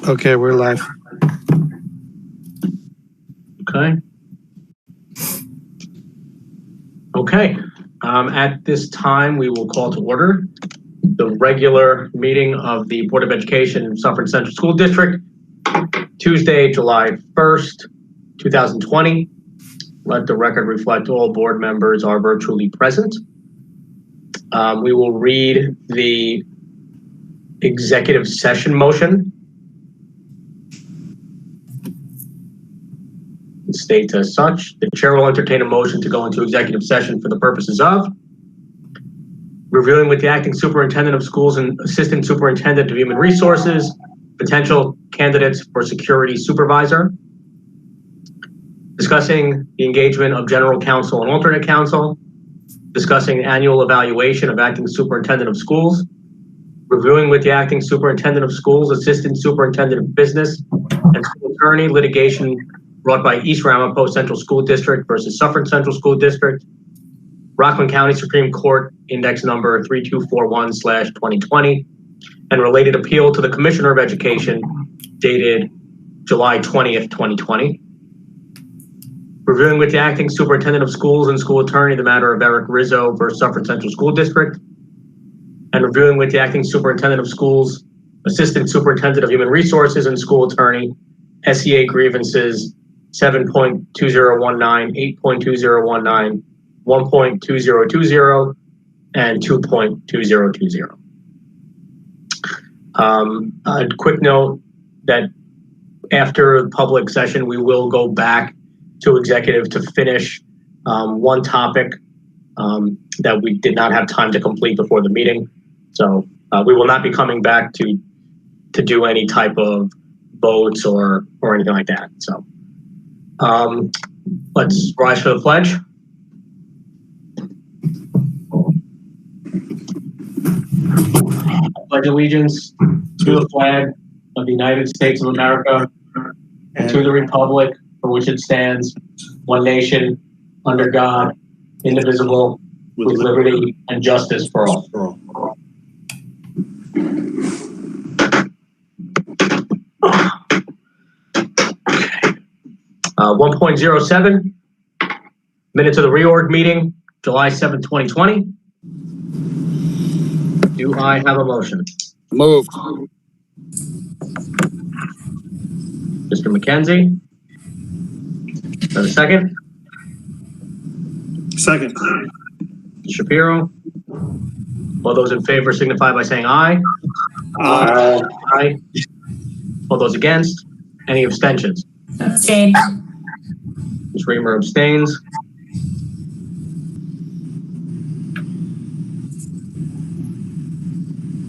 Okay, we're live. Okay. Okay. At this time, we will call to order the regular meeting of the Board of Education, Suffern Central School District, Tuesday, July 1st, 2020. Let the record reflect all board members are virtually present. We will read the executive session motion. It states as such: the chair will entertain a motion to go into executive session for the purposes of reviewing with the acting superintendent of schools and assistant superintendent of human resources potential candidates for security supervisor, discussing the engagement of general counsel and alternate counsel, discussing annual evaluation of acting superintendent of schools, reviewing with the acting superintendent of schools, assistant superintendent of business, and school attorney litigation brought by East Ramapo Central School District versus Suffern Central School District, Rockland County Supreme Court, index number 3241/2020, and related appeal to the Commissioner of Education, dated July 20th, 2020. Reviewing with the acting superintendent of schools and school attorney the matter of Eric Rizzo versus Suffern Central School District, and reviewing with the acting superintendent of schools, assistant superintendent of human resources, and school attorney SEA grievances 7.2019, 8.2019, 1.2020, and 2.2020. A quick note that after the public session, we will go back to executive to finish one topic that we did not have time to complete before the meeting. So we will not be coming back to do any type of votes or anything like that. So let's rise for the pledge. I pledge allegiance to the flag of the United States of America and to the republic for which it stands, one nation, under God, indivisible, with liberty and justice for all. 1.07, minutes of the reorg meeting, July 7th, 2020. Do I have a motion? Moved. Mr. McKenzie? And a second? Second. Shapiro? All those in favor signify by saying aye. Aye. Aye. All those against? Any abstentions? Abstain. Ms. Reamer abstains.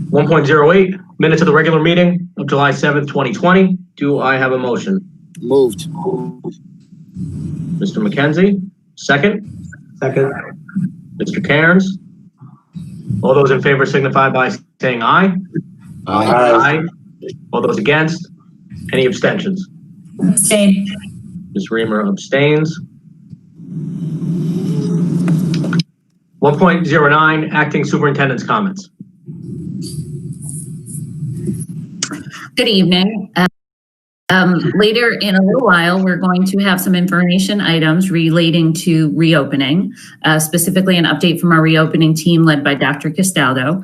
(1.08) minutes of the regular meeting of July 7th, 2020. Do I have a motion? Moved. Mr. McKenzie, second. Second. Mr. Cairns. All those in favor signify by saying aye. Aye. Aye. All those against? Any abstentions? Abstain. Ms. Reamer abstains. 1.09 acting superintendent's comments. Good evening. Later in a little while, we're going to have some information items relating to reopening, specifically an update from our reopening team led by Dr. Castaldo.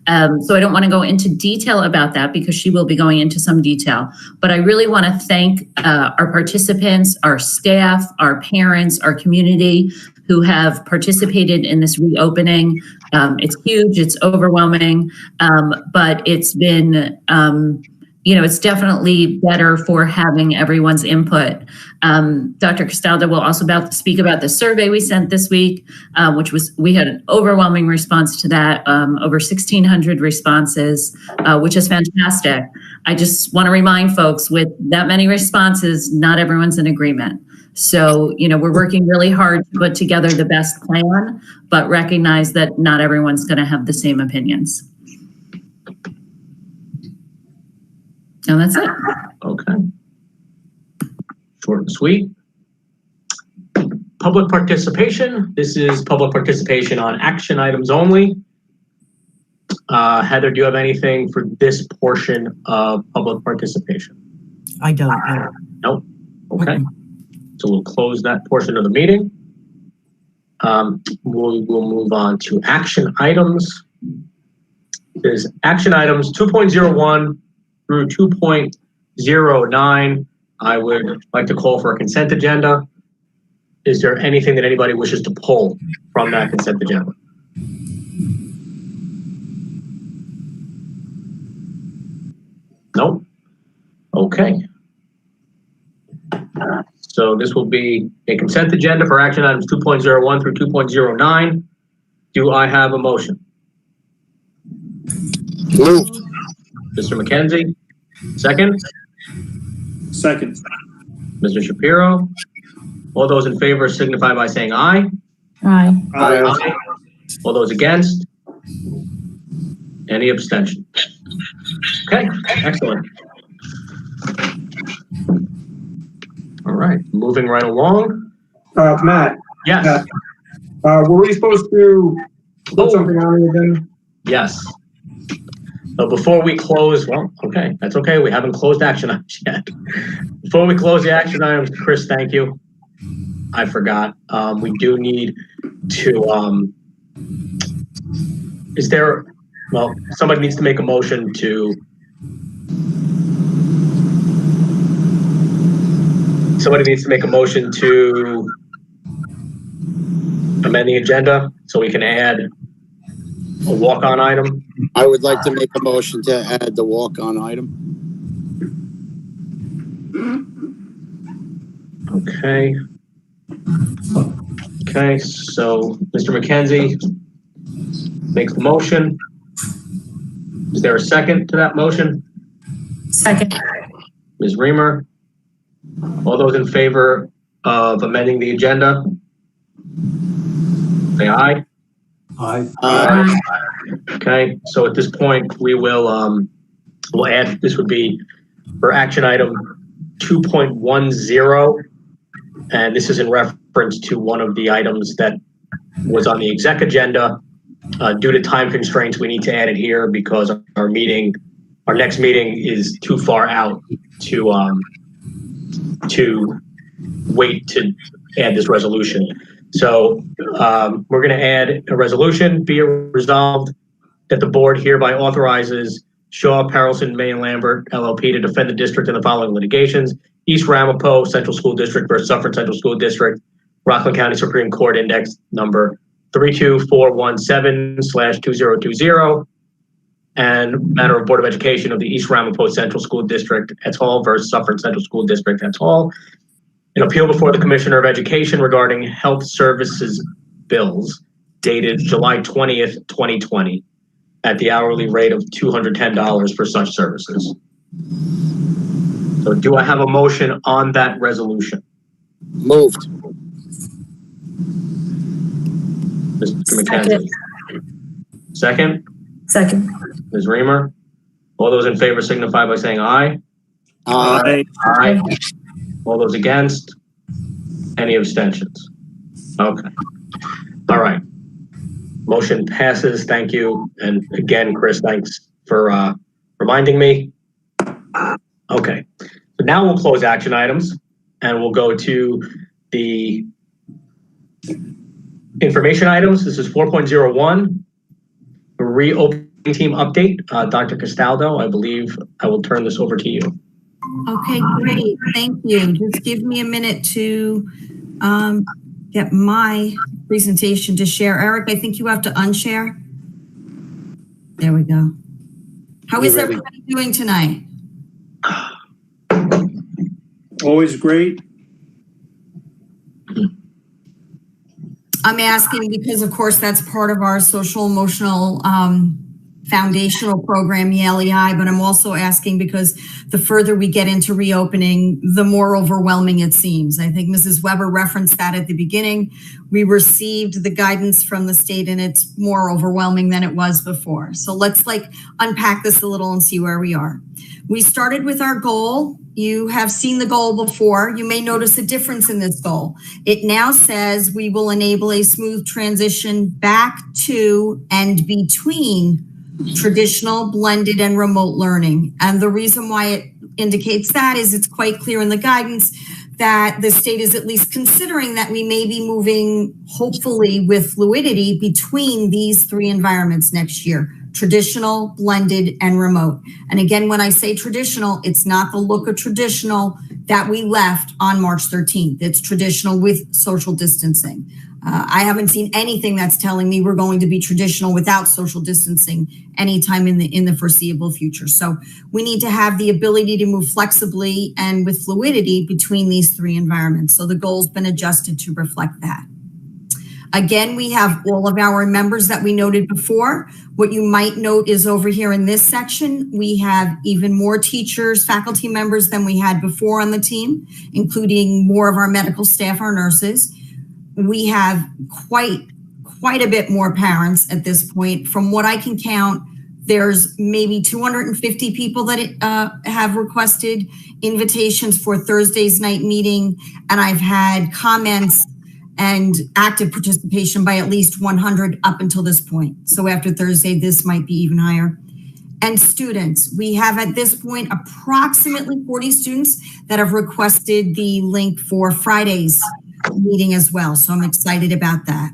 So I don't want to go into detail about that because she will be going into some detail, but I really want to thank our participants, our staff, our parents, our community who have participated in this reopening. It's huge, it's overwhelming, but it's been it's definitely better for having everyone's input. Dr. Castaldo will also speak about the survey we sent this week, we had an overwhelming response to that, over 1,600 responses, which is fantastic. I just want to remind folks, with that many responses, not everyone's in agreement. So, we're working really hard to put together the best plan, but recognize that not everyone's going to have the same opinions. And that's it. Okay. Short and sweet. Public participation. This is public participation on action items only. Heather, do you have anything for this portion of public participation? I don't know. Nope. Okay. So we'll close that portion of the meeting. We'll move on to action items. There's action items 2.01 through 2.09. I would like to call for a consent agenda. Is there anything that anybody wishes to pull from that consent agenda? Nope. Okay. So this will be a consent agenda for action items 2.01 through 2.09. Do I have a motion? Moved. Mr. McKenzie, second? Second. Mr. Shapiro? All those in favor signify by saying aye. Aye. Aye. All those against? Any abstention? Okay, excellent. All right, moving right along. Matt, Yes, were we supposed to put something on the agenda? yes. But before we close, well, okay, that's okay. We haven't closed action items yet. Before we close the action items, Chris, thank you. I forgot. We do need to, somebody needs to make a motion to, amend the agenda so we can add a walk-on item. I would like to make a motion to add the walk-on item. Okay. Okay, so Mr. McKenzie makes the motion. Is there a second to that motion? Second. Ms. Reamer? All those in favor of amending the agenda? Say aye. Aye. Okay, so at this point, we will, we'll add, this would be for action item 2.10. And this is in reference to one of the items that was on the exec agenda. Due to time constraints, we need to add it here because our next meeting is too far out to wait to add this resolution. So we're going to add a resolution, be it resolved that the board hereby authorizes Shaw, Perelson, May, and Lambert, LLP to defend the district in the following litigations: East Ramapo Central School District versus Suffern Central School District, Rockland County Supreme Court Index number 32417/2020, and matter of Board of Education of the East Ramapo Central School District et al. Versus Suffern Central School District et al. An appeal before the Commissioner of Education regarding health services bills dated July 20th, 2020 at the hourly rate of $210 for such services. So do I have a motion on that resolution? Moved. Mr. McKenzie. Second? Second. Ms. Reamer? All those in favor signify by saying aye. Aye. Aye. All those against? Any abstentions? Okay. All right. Motion passes. Thank you. And again, Chris, thanks for reminding me. Okay. So now we'll close action items and we'll go to the information items. This is 4.01, reopening team update. Dr. Castaldo, I believe I will turn this over to you. Okay, great. Thank you. Just give me a minute to get my presentation to share. Eric, I think you have to unshare. There we go. How is everybody doing tonight? Always great. I'm asking because, of course, that's part of our social emotional foundational program, the LEI, but I'm also asking because the further we get into reopening, the more overwhelming it seems. I think Mrs. Weber referenced that at the beginning. We received the guidance from the state and it's more overwhelming than it was before. So let's unpack this a little and see where we are. We started with our goal. You have seen the goal before. You may notice a difference in this goal. It now says we will enable a smooth transition back to and between traditional, blended, and remote learning. And the reason why it indicates that is it's quite clear in the guidance that the state is at least considering that we may be moving, hopefully with fluidity, between these three environments next year: traditional, blended, and remote. And again, when I say traditional, it's not the look of traditional that we left on March 13th. It's traditional with social distancing. I haven't seen anything that's telling me we're going to be traditional without social distancing anytime in the foreseeable future. So we need to have the ability to move flexibly and with fluidity between these three environments. So the goal's been adjusted to reflect that. Again, we have all of our members that we noted before. What you might note is over here in this section, we have even more teachers, faculty members than we had before on the team, including more of our medical staff, our nurses. We have quite a bit more parents at this point. From what I can count, there's maybe 250 people that have requested invitations for Thursday's night meeting, and I've had comments and active participation by at least 100 up until this point. So after Thursday, this might be even higher. And students, we have at this point approximately 40 students that have requested the link for Friday's meeting as well. So I'm excited about that.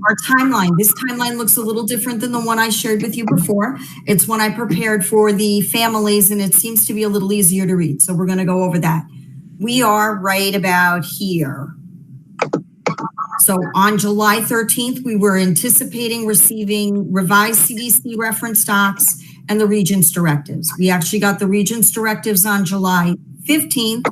Our timeline, this timeline looks a little different than the one I shared with you before. It's one I prepared for the families, and it seems to be a little easier to read. So we're going to go over that. We are right about here. So on July 13th, we were anticipating receiving revised CDC reference docs and the Regents directives. We actually got the Regents directives on July 15th,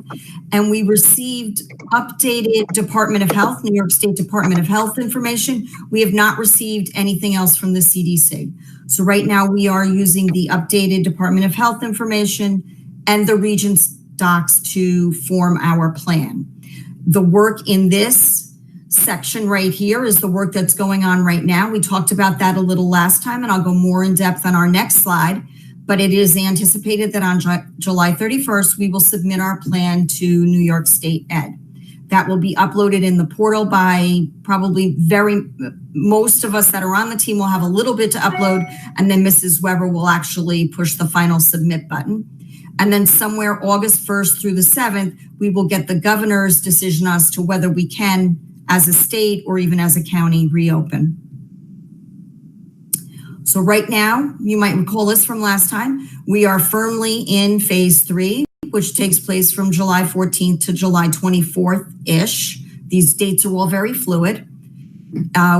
and we received updated Department of Health, New York State Department of Health information. We have not received anything else from the CDC. So right now we are using the updated Department of Health information and the Regents docs to form our plan. The work in this section right here is the work that's going on right now. We talked about that a little last time, and I'll go more in depth on our next slide. But it is anticipated that on July 31st, we will submit our plan to New York State Ed. That will be uploaded in the portal by probably most of us that are on the team will have a little bit to upload, and then Mrs. Weber will actually push the final submit button. And then somewhere August 1st through the 7th, we will get the governor's decision as to whether we can, as a state or even as a county, reopen. So right now, you might recall this from last time, we are firmly in phase 3, which takes place from July 14th to July 24th-ish. These dates are all very fluid.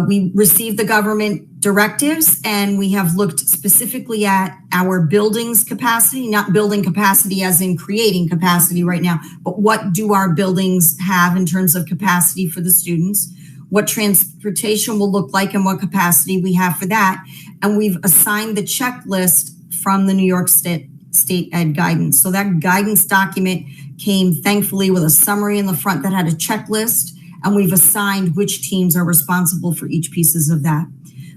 We received the government directives, and we have looked specifically at our buildings capacity, not building capacity as in creating capacity right now, but what do our buildings have in terms of capacity for the students, what transportation will look like and what capacity we have for that. And we've assigned the checklist from the New York State Ed guidance. So that guidance document came thankfully with a summary in the front that had a checklist, and we've assigned which teams are responsible for each pieces of that.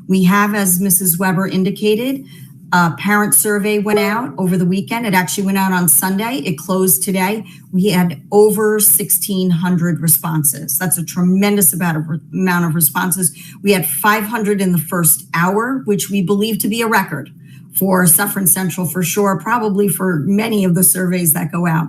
We have, as Mrs. Weber indicated, a parent survey went out over the weekend. It actually went out on Sunday. It closed today. We had over 1,600 responses. That's a tremendous amount of responses. We had 500 in the first hour, which we believe to be a record for Suffern Central for sure, probably for many of the surveys that go out.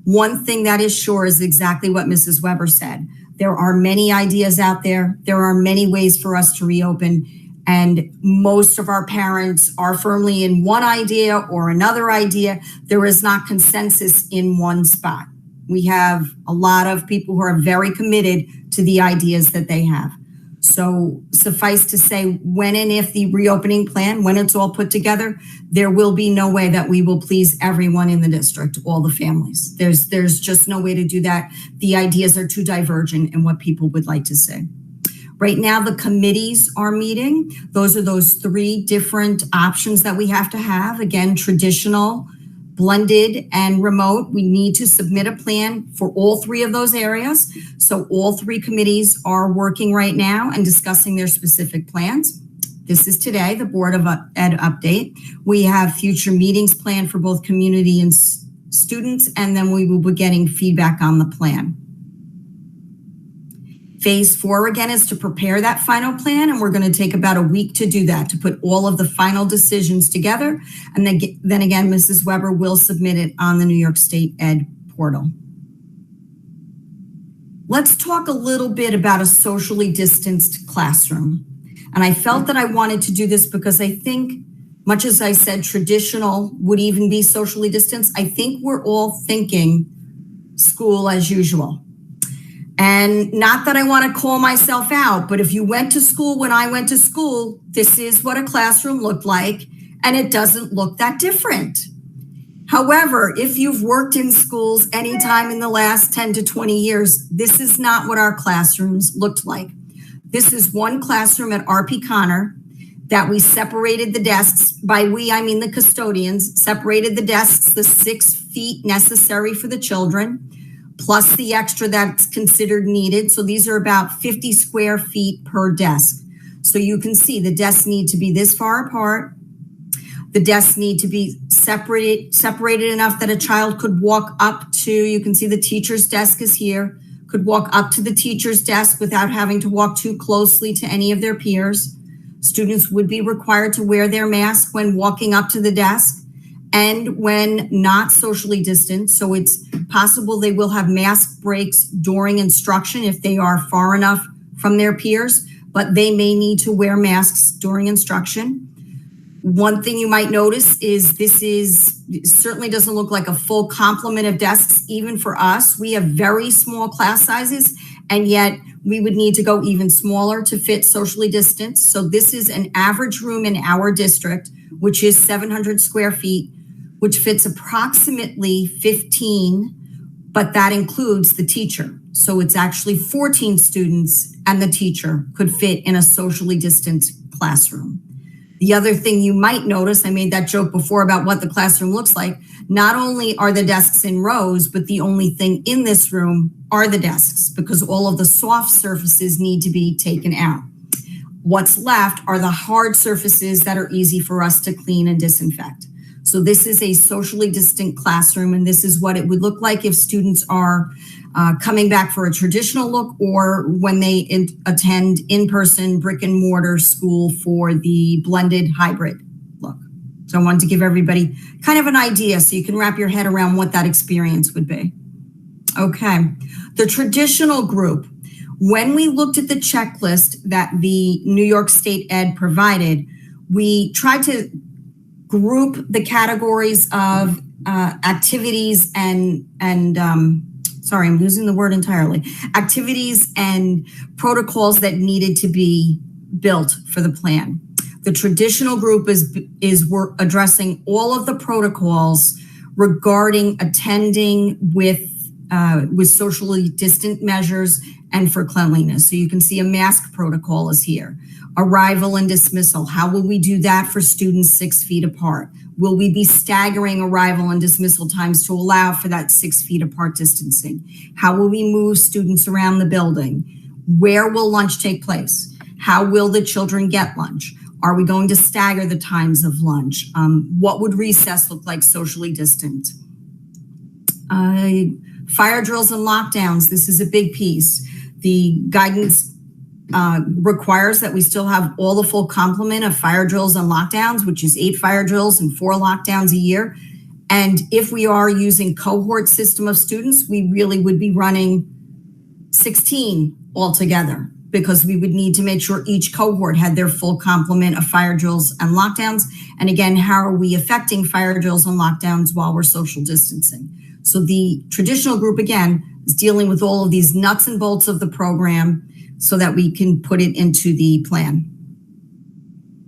One thing that is sure is exactly what Mrs. Weber said. There are many ideas out there. There are many ways for us to reopen. And most of our parents are firmly in one idea or another idea. There is not consensus in one spot. We have a lot of people who are very committed to the ideas that they have. So suffice to say, when and if the reopening plan, when it's all put together, there will be no way that we will please everyone in the district, all the families. There's just no way to do that. The ideas are too divergent in what people would like to say. Right now, the committees are meeting. Those are those 3 different options that we have to have. Again, traditional, blended, and remote. We need to submit a plan for all 3 of those areas. So all 3 committees are working right now and discussing their specific plans. This is today, the Board of Ed update. We have future meetings planned for both community and students, and then we will be getting feedback on the plan. Phase 4, again, is to prepare that final plan, and we're going to take about a week to do that, to put all of the final decisions together. And then again, Mrs. Weber will submit it on the New York State Ed portal. Let's talk a little bit about a socially distanced classroom. And I felt that I wanted to do this because I think, much as I said traditional would even be socially distanced, I think we're all thinking school as usual. And not that I want to call myself out, but if you went to school when I went to school, this is what a classroom looked like, and it doesn't look that different. However, if you've worked in schools anytime in the last 10 to 20 years, this is not what our classrooms looked like. This is one classroom at RP Connor that we separated the desks. By we, I mean the custodians, separated the desks the 6 feet necessary for the children, plus the extra that's considered needed. So these are about 50 square feet per desk. So you can see the desks need to be this far apart. The desks need to be separated enough that a child could walk up to, you can see the teacher's desk is here, could walk up to the teacher's desk without having to walk too closely to any of their peers. Students would be required to wear their mask when walking up to the desk and when not socially distanced. So it's possible they will have mask breaks during instruction if they are far enough from their peers, but they may need to wear masks during instruction. One thing you might notice is it certainly doesn't look like a full complement of desks, even for us. We have very small class sizes, and yet we would need to go even smaller to fit socially distanced. So this is an average room in our district, which is 700 square feet, which fits approximately 15, but that includes the teacher. So it's actually 14 students and the teacher could fit in a socially distanced classroom. The other thing you might notice, I made that joke before about what the classroom looks like. Not only are the desks in rows, but the only thing in this room are the desks because all of the soft surfaces need to be taken out. What's left are the hard surfaces that are easy for us to clean and disinfect. So this is a socially distant classroom, and this is what it would look like if students are coming back for a traditional look or when they attend in-person brick and mortar school for the blended hybrid look. So I wanted to give everybody kind of an idea so you can wrap your head around what that experience would be. Okay, the traditional group. When we looked at the checklist that the New York State Ed provided, we tried to group the categories of activities and sorry, I'm losing the word entirely. Activities and protocols that needed to be built for the plan. The traditional group is we're addressing all of the protocols regarding attending with socially distant measures and for cleanliness. So you can see a mask protocol is here. Arrival and dismissal. How will we do that for students 6 feet apart? Will we be staggering arrival and dismissal times to allow for that 6 feet apart distancing? How will we move students around the building? Where will lunch take place? How will the children get lunch? Are we going to stagger the times of lunch? What would recess look like socially distant? Fire drills and lockdowns. This is a big piece. The guidance requires that we still have all the full complement of fire drills and lockdowns, which is 8 fire drills and 4 lockdowns a year. And if we are using cohort system of students, we really would be running 16 altogether because we would need to make sure each cohort had their full complement of fire drills and lockdowns. And again, how are we affecting fire drills and lockdowns while we're social distancing? So the traditional group, again, is dealing with all of these nuts and bolts of the program so that we can put it into the plan.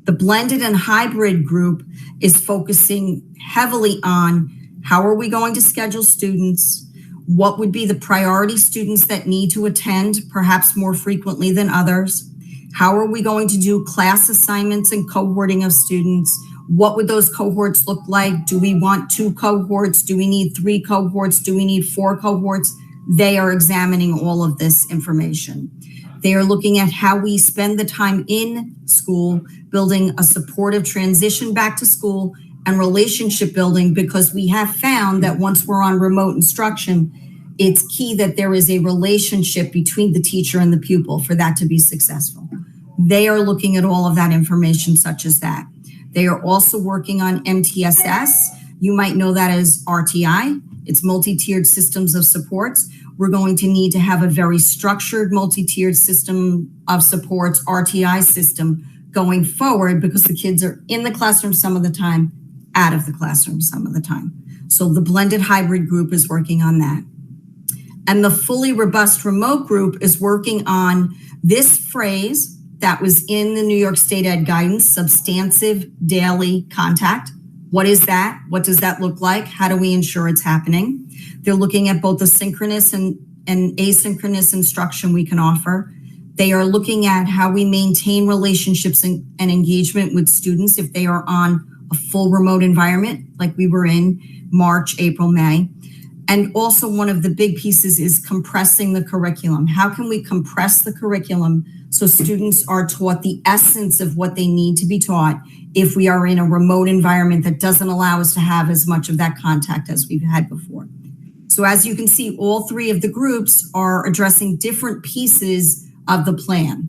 The blended and hybrid group is focusing heavily on how are we going to schedule students, what would be the priority students that need to attend, perhaps more frequently than others, how are we going to do class assignments and cohorting of students, what would those cohorts look like, do we want 2 cohorts, do we need 3 cohorts, do we need 4 cohorts? They are examining all of this information. They are looking at how we spend the time in school, building a supportive transition back to school and relationship building, because we have found that once we're on remote instruction, it's key that there is a relationship between the teacher and the pupil for that to be successful. They are looking at all of that information such as that. They are also working on MTSS. You might know that as RTI. It's multi-tiered systems of supports. We're going to need to have a very structured multi-tiered system of supports, RTI system, going forward, because the kids are in the classroom some of the time, out of the classroom some of the time. So the blended hybrid group is working on that. And the fully robust remote group is working on this phrase that was in the New York State Ed guidance, substantive daily contact. What is that? What does that look like? How do we ensure it's happening? They're looking at both the synchronous and asynchronous instruction we can offer. They are looking at how we maintain relationships and engagement with students if they are on a full remote environment like we were in March, April, May. And also one of the big pieces is compressing the curriculum. How can we compress the curriculum so students are taught the essence of what they need to be taught if we are in a remote environment that doesn't allow us to have as much of that contact as we've had before? So as you can see, all three of the groups are addressing different pieces of the plan.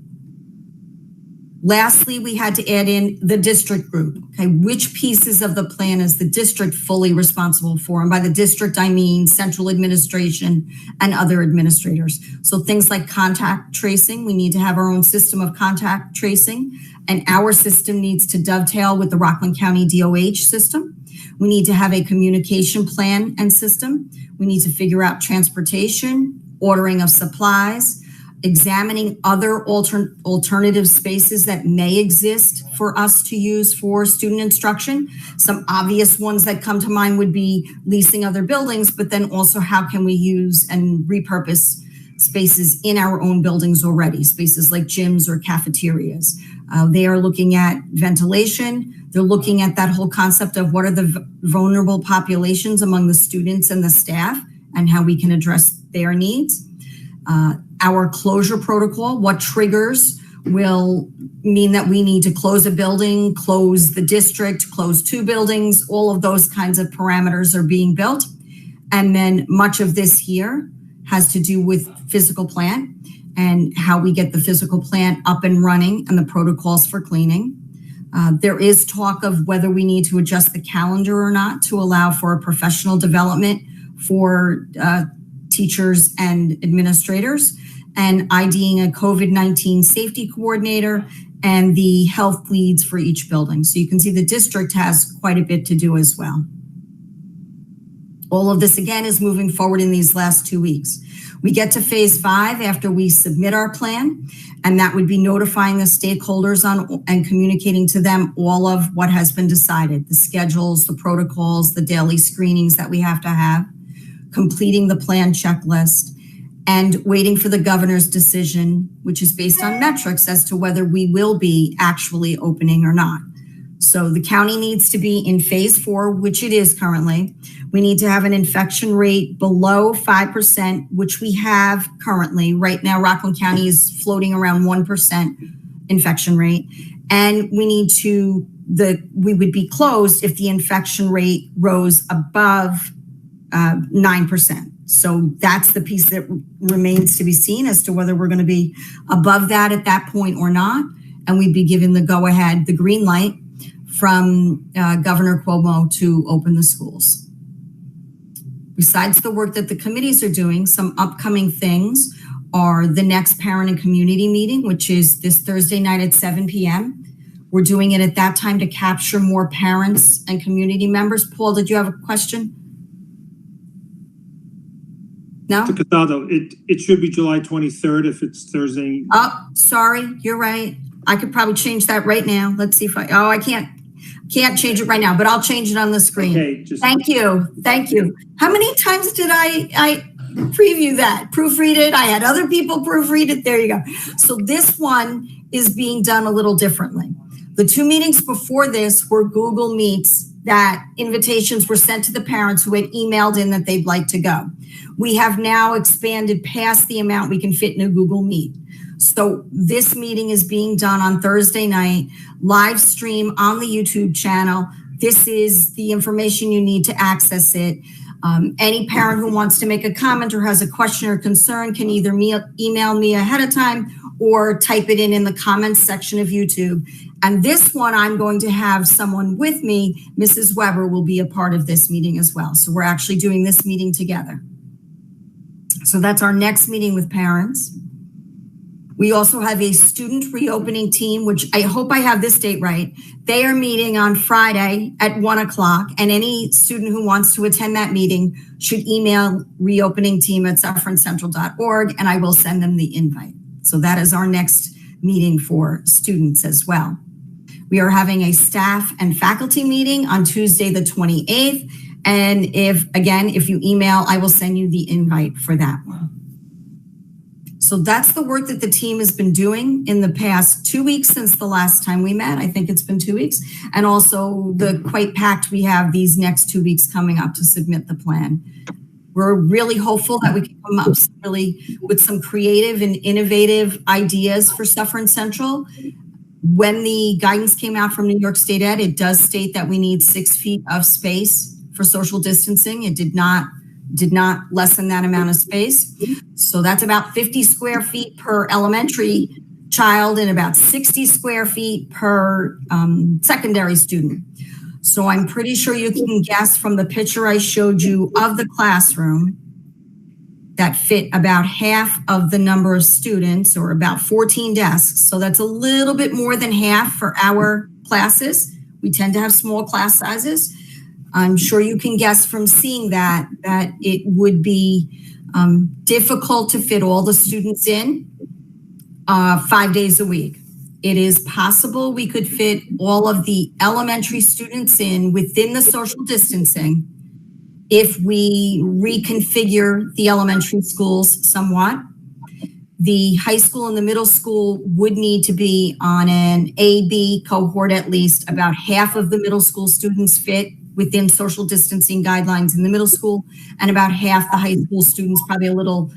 Lastly, we had to add in the district group. Okay, which pieces of the plan is the district fully responsible for? And by the district, I mean central administration and other administrators. So things like contact tracing, we need to have our own system of contact tracing, and our system needs to dovetail with the Rockland County DOH system. We need to have a communication plan and system. We need to figure out transportation, ordering of supplies, examining other alternative spaces that may exist for us to use for student instruction. Some obvious ones that come to mind would be leasing other buildings, but then also how can we use and repurpose spaces in our own buildings already, spaces like gyms or cafeterias. They are looking at ventilation. They're looking at that whole concept of what are the vulnerable populations among the students and the staff and how we can address their needs. Our closure protocol, what triggers will mean that we need to close a building, close the district, close two buildings, all of those kinds of parameters are being built. And then much of this here has to do with physical plant and how we get the physical plant up and running and the protocols for cleaning. There is talk of whether we need to adjust the calendar or not to allow for a professional development for teachers and administrators, and IDing a COVID-19 safety coordinator and the health leads for each building. So you can see the district has quite a bit to do as well. All of this, again, is moving forward in these last 2 weeks. We get to phase 5 after we submit our plan, and that would be notifying the stakeholders on and communicating to them all of what has been decided, the schedules, the protocols, the daily screenings that we have to have, completing the plan checklist, and waiting for the governor's decision, which is based on metrics as to whether we will be actually opening or not. So the county needs to be in phase 4, which it is currently. We need to have an infection rate below 5%, which we have currently. Right now, Rockland County is floating around 1% infection rate. And we need to, we would be closed if the infection rate rose above 9%. So that's the piece that remains to be seen as to whether we're going to be above that at that point or not. And we'd be given the go-ahead, the green light from Governor Cuomo to open the schools. Besides the work that the committees are doing, some upcoming things are the next parent and community meeting, which is this Thursday night at 7 p.m. We're doing it at that time to capture more parents and community members. Paul, did you have a question? No? Mr. Castaldo, it should be July 23rd if it's Thursday. Oh, sorry, you're right. I could probably change that right now. Let's see if I can't change it right now, but I'll change it on the screen. Okay, Thank you. How many times did I preview that? Proofread it? I had other people proofread it. There you go. So this one is being done a little differently. The 2 meetings before this were Google Meets that invitations were sent to the parents who had emailed in that they'd like to go. We have now expanded past the amount we can fit in a Google Meet. So this meeting is being done on Thursday night, live stream on the YouTube channel. This is the information you need to access it. Any parent who wants to make a comment or has a question or concern can either email me ahead of time or type it in the comments section of YouTube. And this one, I'm going to have someone with me. Mrs. Weber will be a part of this meeting as well. So we're actually doing this meeting together. So that's our next meeting with parents. We also have a student reopening team, which I hope I have this date right. They are meeting on Friday at 1:00, and any student who wants to attend that meeting should email reopeningteam@suffernCentral.org, and I will send them the invite. So that is our next meeting for students as well. We are having a staff and faculty meeting on Tuesday, the 28th. And if you email, I will send you the invite for that one. So that's the work that the team has been doing in the past 2 weeks since the last time we met. I think it's been 2 weeks. And also the quite packed we have these next 2 weeks coming up to submit the plan. We're really hopeful that we can come up with some creative and innovative ideas for Suffern Central. When the guidance came out from New York State Ed, it does state that we need 6 feet of space for social distancing. It did not lessen that amount of space. So that's about 50 square feet per elementary child and about 60 square feet per secondary student. So I'm pretty sure you can guess from the picture I showed you of the classroom that fit about half of the number of students, or about 14 desks. So that's a little bit more than half for our classes. We tend to have small class sizes. I'm sure you can guess from seeing that it would be difficult to fit all the students in 5 days a week. It is possible we could fit all of the elementary students in within the social distancing if we reconfigure the elementary schools somewhat. The high school and the middle school would need to be on an A-B cohort at least. About half of the middle school students fit within social distancing guidelines in the middle school, and about half the high school students, probably a little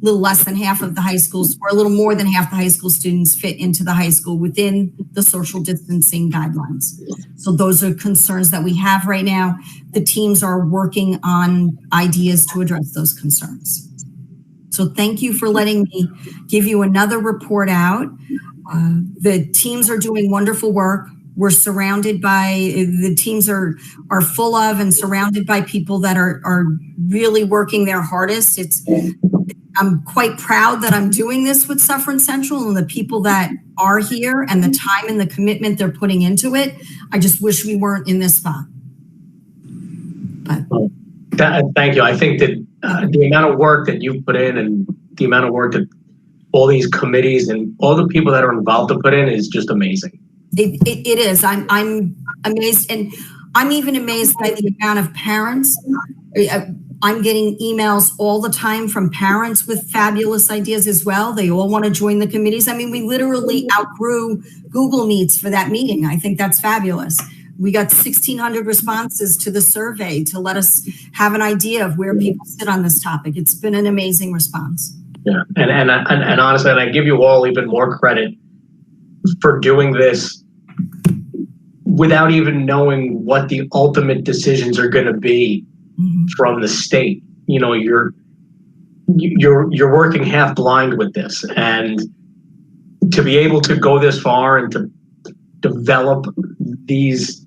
less than half of the high schools, or a little more than half the high school students fit into the high school within the social distancing guidelines. So those are concerns that we have right now. The teams are working on ideas to address those concerns. So thank you for letting me give you another report out. The teams are doing wonderful work. We're surrounded by, the teams are full of and surrounded by people that are really working their hardest. I'm quite proud that I'm doing this with Suffern Central and the people that are here and the time and the commitment they're putting into it. I just wish we weren't in this spot. Thank you. I think that the amount of work that you've put in and the amount of work that all these committees and all the people that are involved to put in is just amazing. It is. I'm amazed, and I'm even amazed by the amount of parents. I'm getting emails all the time from parents with fabulous ideas as well. They all want to join the committees. I mean, we literally outgrew Google Meets for that meeting. I think that's fabulous. We got 1,600 responses to the survey to let us have an idea of where people sit on this topic. It's been an amazing response. Yeah, and honestly, and I give you all even more credit for doing this without even knowing what the ultimate decisions are going to be from the state. You know, you're working half blind with this, and to be able to go this far and to develop these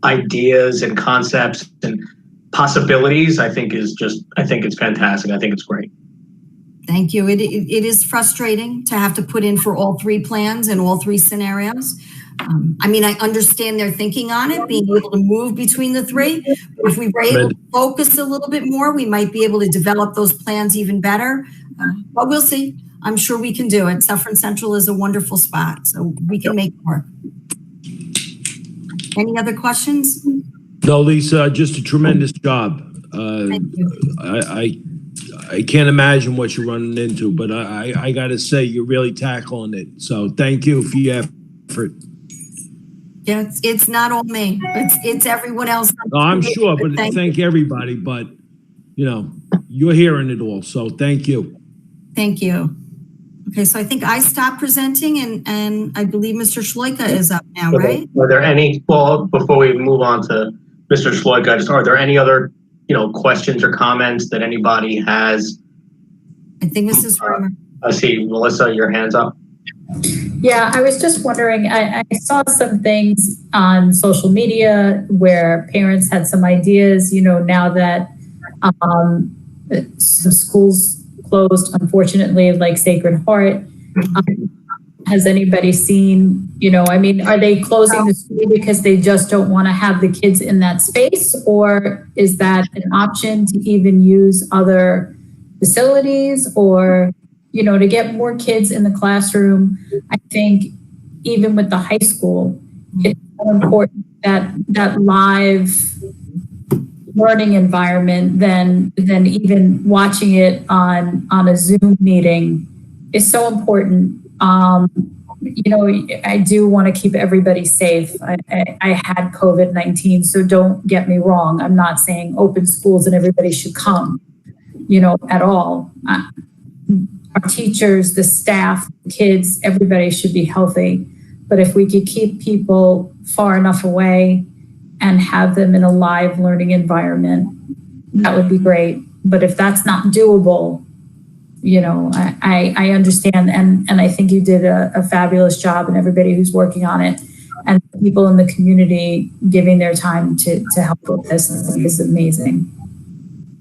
ideas and concepts and possibilities, I think it's fantastic. I think it's great. Thank you. It is frustrating to have to put in for all three plans and all three scenarios. I mean, I understand their thinking on it, being able to move between the three. But if we were able to focus a little bit more, we might be able to develop those plans even better. But we'll see. I'm sure we can do it. Suffern Central is a wonderful spot, so we can make it work. Any other questions? No, Lisa, just a tremendous job. Thank you. I can't imagine what you're running into, but I got to say, you're really tackling it. So thank you for your effort. Yeah, it's not all me. It's everyone else. No, I'm sure, but thank everybody. But, you know, you're hearing it all. So thank you. Thank you. Okay, so I think I stopped presenting, and I believe Mr. Schloika is up now, right? Are there any, well, before we move on to Mr. Schloika, are there any other questions or comments that anybody has. I think Mrs. Reimer. I see, Melissa, your hand's up. Yeah, I was just wondering, I saw some things on social media where parents had some ideas, now that some schools closed, unfortunately, like Sacred Heart. Has anybody seen, are they closing the school because they just don't want to have the kids in that space? Or is that an option to even use other facilities or, to get more kids in the classroom? I think even with the high school, it's so important that live learning environment than even watching it on a Zoom meeting is so important. I do want to keep everybody safe. I had COVID-19, so don't get me wrong. I'm not saying open schools and everybody should come, at all. Our teachers, the staff, the kids, everybody should be healthy. But if we could keep people far enough away and have them in a live learning environment, that would be great. But if that's not doable, I understand. And I think you did a fabulous job, and everybody who's working on it and people in the community giving their time to help with this is amazing.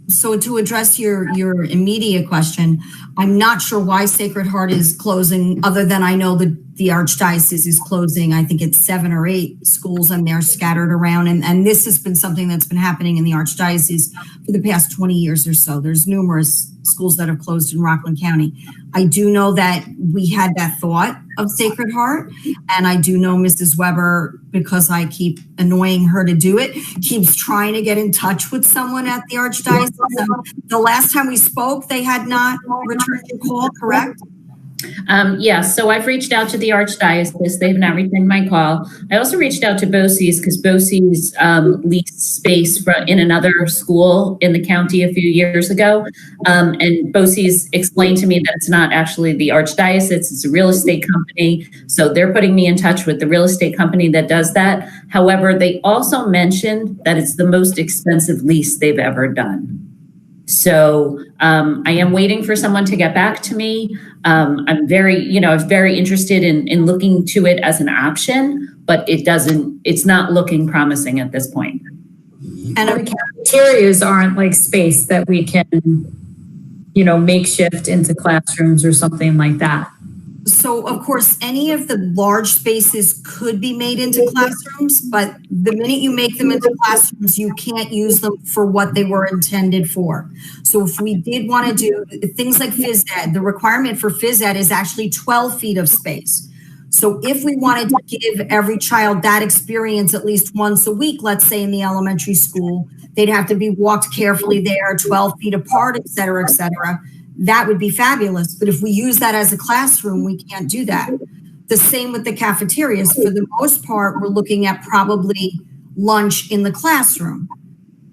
So to address your immediate question, I'm not sure why Sacred Heart is closing, other than I know that the Archdiocese is closing. I think it's 7 or 8 schools and they're scattered around. And this has been something that's been happening in the Archdiocese for the past 20 years or so. There's numerous schools that have closed in Rockland County. I do know that we had that thought of Sacred Heart. And I do know Mrs. Weber, because I keep annoying her to do it, keeps trying to get in touch with someone at the Archdiocese. The last time we spoke, they had not returned your call, correct? Yes, so I've reached out to the Archdiocese. They have not returned my call. I also reached out to BOCES because BOCES leased space in another school in the county a few years ago. And BOCES explained to me that it's not actually the Archdiocese, it's a real estate company. So they're putting me in touch with the real estate company that does that. However, they also mentioned that it's the most expensive lease they've ever done. So I am waiting for someone to get back to me. I'm very interested in looking to it as an option, but it's not looking promising at this point. And the cafeterias aren't like space that we can, makeshift into classrooms or something like that. So, of course, any of the large spaces could be made into classrooms, but the minute you make them into classrooms, you can't use them for what they were intended for. So if we did want to do things like phys ed, the requirement for phys ed is actually 12 feet of space. So if we wanted to give every child that experience at least once a week, let's say in the elementary school, they'd have to be walked carefully there, 12 feet apart, et cetera, et cetera. That would be fabulous. But if we use that as a classroom, we can't do that. The same with the cafeterias. For the most part, we're looking at probably lunch in the classroom.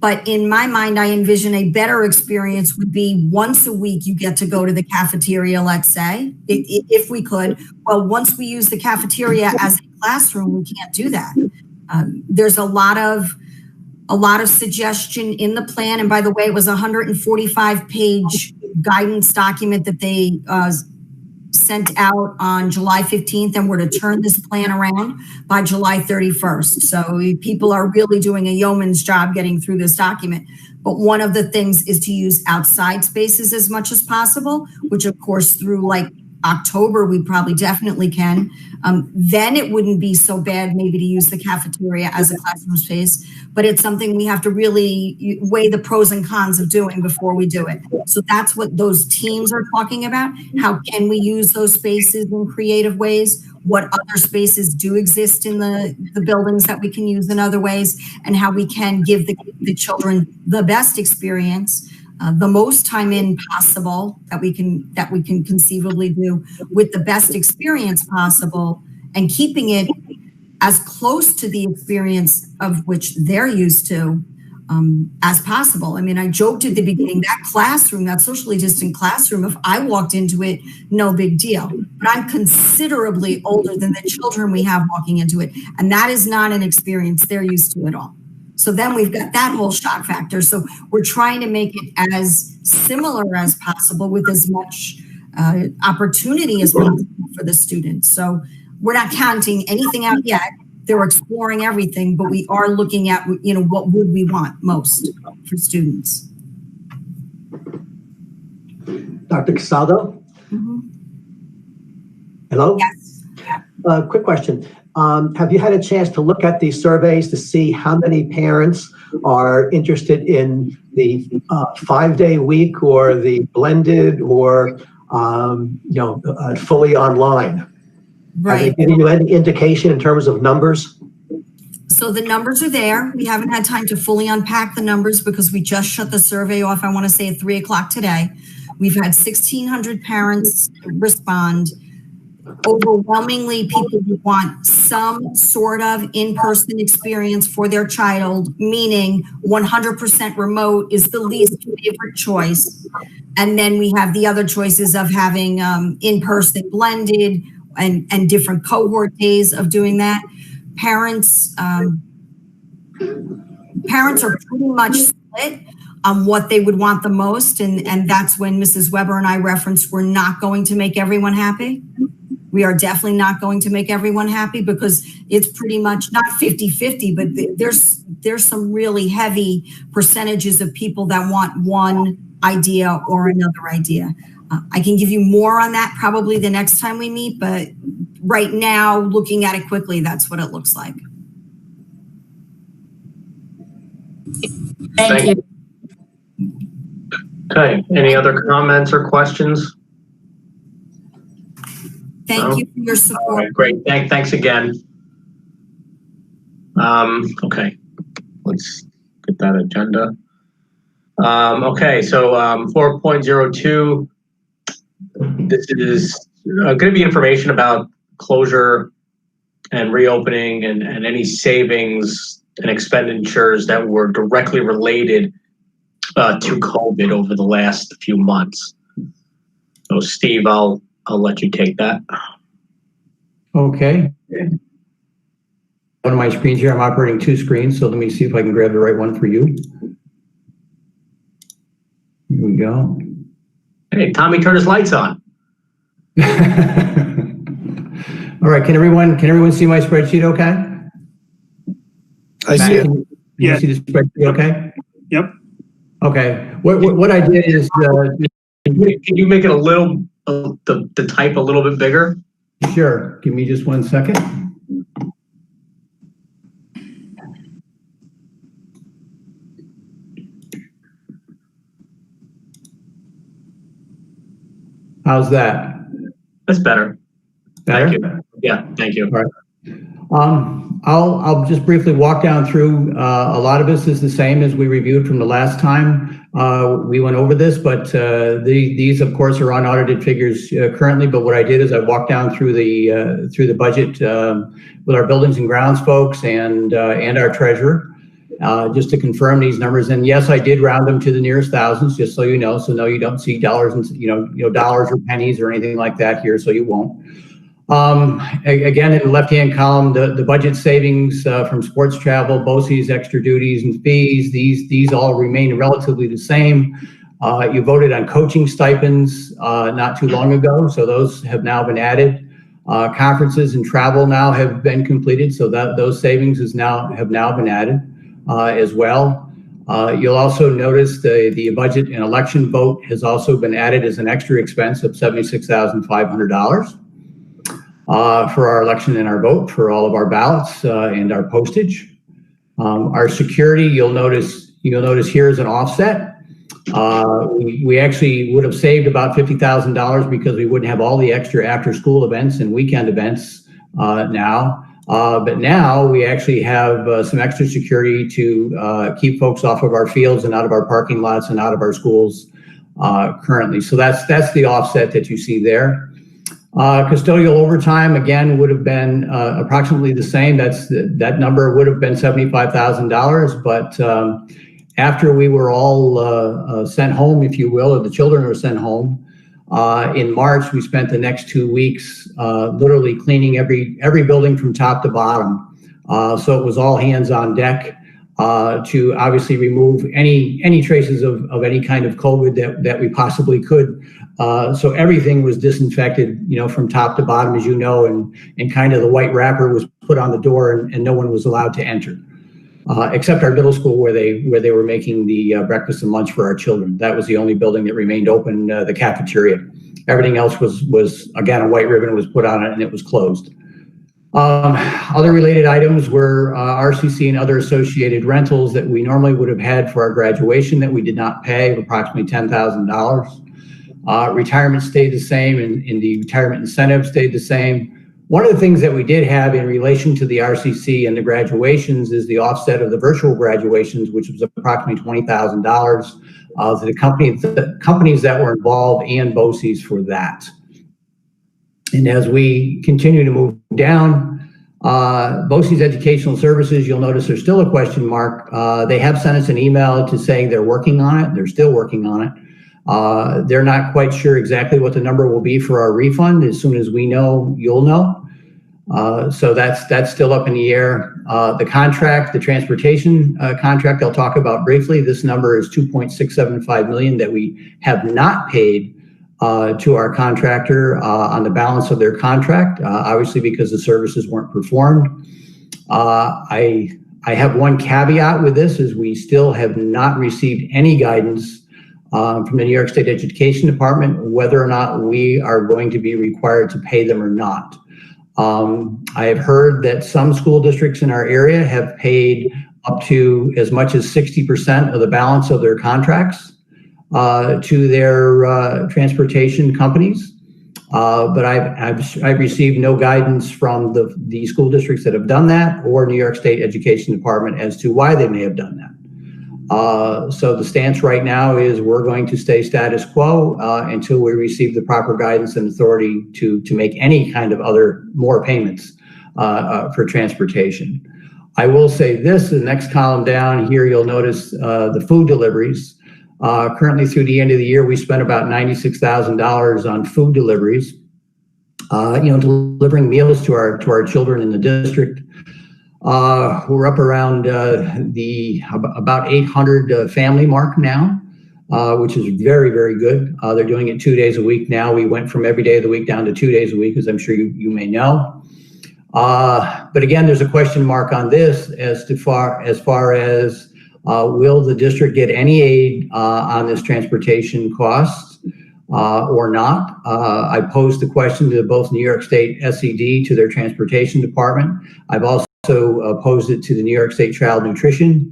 But in my mind, I envision a better experience would be once a week you get to go to the cafeteria, let's say, if we could. Well, once we use the cafeteria as a classroom, we can't do that. There's a lot of suggestion in the plan. And by the way, it was a 145-page guidance document that they sent out on July 15th, and we're to turn this plan around by July 31st. So people are really doing a yeoman's job getting through this document. But one of the things is to use outside spaces as much as possible, which of course through like October, we probably definitely can. Then it wouldn't be so bad maybe to use the cafeteria as a classroom space, but it's something we have to really weigh the pros and cons of doing before we do it. So that's what those teams are talking about. How can we use those spaces in creative ways? What other spaces do exist in the buildings that we can use in other ways, and how we can give the children the best experience, the most time in possible that we can conceivably do with the best experience possible, and keeping it as close to the experience of which they're used to as possible. I mean, I joked at the beginning, that classroom, that socially distant classroom, if I walked into it, no big deal. But I'm considerably older than the children we have walking into it. And that is not an experience they're used to at all. So then we've got that whole shock factor. So we're trying to make it as similar as possible with as much opportunity as possible for the students. So we're not counting anything out yet. They're exploring everything, but we are looking at, what would we want most for students. Dr. Casado? Mm-hmm. Hello? Yes. Quick question. Have you had a chance to look at these surveys to see how many parents are interested in the 5-day week or the blended or, fully online? Right. Are they giving you any indication in terms of numbers? So the numbers are there. We haven't had time to fully unpack the numbers because we just shut the survey off, I want to say at 3:00 today. We've had 1,600 parents respond. Overwhelmingly, people want some sort of in-person experience for their child, meaning 100% remote is the least favorite choice. And then we have the other choices of having in-person blended and different cohort days of doing that. Parents are pretty much split on what they would want the most. And that's when Mrs. Weber and I referenced, we're not going to make everyone happy. We are definitely not going to make everyone happy because it's pretty much not 50-50, but there's some really heavy percentages of people that want one idea or another idea. I can give you more on that probably the next time we meet, but right now, looking at it quickly, that's what it looks like. Thank you. Okay, any other comments or questions? Thank you for your All support. right, great. Thanks again. Okay, let's get that agenda. Okay, so 4.02, this is going to be information about closure and reopening and any savings and expenditures that were directly related to COVID over the last few months. So Steve, I'll let you take that. Okay. One of my screens here, I'm operating 2 screens, so let me see if I can grab the right one for you. Here we go. Hey, Tommy turned his lights on. All right, can everyone see my spreadsheet okay? I see it. Can you see the spreadsheet okay? Yep. Okay, what I did is, Can you make it a little, the type a little bit bigger? sure, give me just 1 second. How's that? That's better. Better? Thank you. Yeah, thank you. All right. I'll just briefly walk down through, a lot of this is the same as we reviewed from the last time we went over this, but these of course are unaudited figures currently, but what I did is I walked down through the budget with our buildings and grounds folks and our treasurer just to confirm these numbers. And yes, I did round them to the nearest thousands, just so you know. So no, you don't see dollars and dollars or pennies or anything like that here, so you won't. Again, in the left-hand column, the budget savings from sports travel, BOCES, extra duties and fees, these all remain relatively the same. You voted on coaching stipends not too long ago, so those have now been added. Conferences and travel now have been completed, so that those savings have now been added as well. You'll also notice the budget and election vote has also been added as an extra expense of $76,500. For our election and our vote, for all of our ballots and our postage. Our security, you'll notice here is an offset. We actually would have saved about $50,000 because we wouldn't have all the extra after-school events and weekend events now. But now we actually have some extra security to keep folks off of our fields and out of our parking lots and out of our schools currently. So that's the offset that you see there. Custodial overtime, again, would have been approximately the same. That number would have been $75,000, but after we were all sent home, if you will, or the children were sent home, in March, we spent the next 2 weeks literally cleaning every building from top to bottom. So it was all hands on deck. to obviously remove any traces of any kind of COVID that we possibly could. So everything was disinfected, from top to bottom, as you know, and kind of the white wrapper was put on the door and no one was allowed to enter, except our middle school where they were making the breakfast and lunch for our children. That was the only building that remained open, the cafeteria. Everything else was again, a white ribbon was put on it and it was closed. Other related items were RCC and other associated rentals that we normally would have had for our graduation that we did not pay, of approximately $10,000. Retirement stayed the same, and the retirement incentive stayed the same. One of the things that we did have in relation to the RCC and the graduations is the offset of the virtual graduations, which was approximately $20,000 to the companies that were involved and BOCES for that. And as we continue to move down, BOCES Educational Services, you'll notice there's still a question mark. They have sent us an email to saying they're working on it. They're still working on it. They're not quite sure exactly what the number will be for our refund. As soon as we know, you'll know. So that's still up in the air. The contract, the transportation contract, I'll talk about briefly. This number is $2.675 million that we have not paid to our contractor on the balance of their contract, obviously because the services weren't performed. I have one caveat with this, is we still have not received any guidance from the New York State Education Department whether or not we are going to be required to pay them or not. I have heard that some school districts in our area have paid up to as much as 60% of the balance of their contracts to their transportation companies, but I've received no guidance from the school districts that have done that or New York State Education Department as to why they may have done that. So the stance right now is we're going to stay status quo until we receive the proper guidance and authority to make any kind of more payments for transportation. I will say this, the next column down here, you'll notice the food deliveries. Currently through the end of the year, we spent about $96,000 on food deliveries, delivering meals to our children in the district. We're up around about 800 family mark now, which is very, very good. They're doing it 2 days a week now. We went from every day of the week down to 2 days a week, as I'm sure you may know. But again, there's a question mark on this as far as will the district get any aid on this transportation costs or not? I posed the question to both New York State SED, to their transportation department. I've also posed it to the New York State Child Nutrition,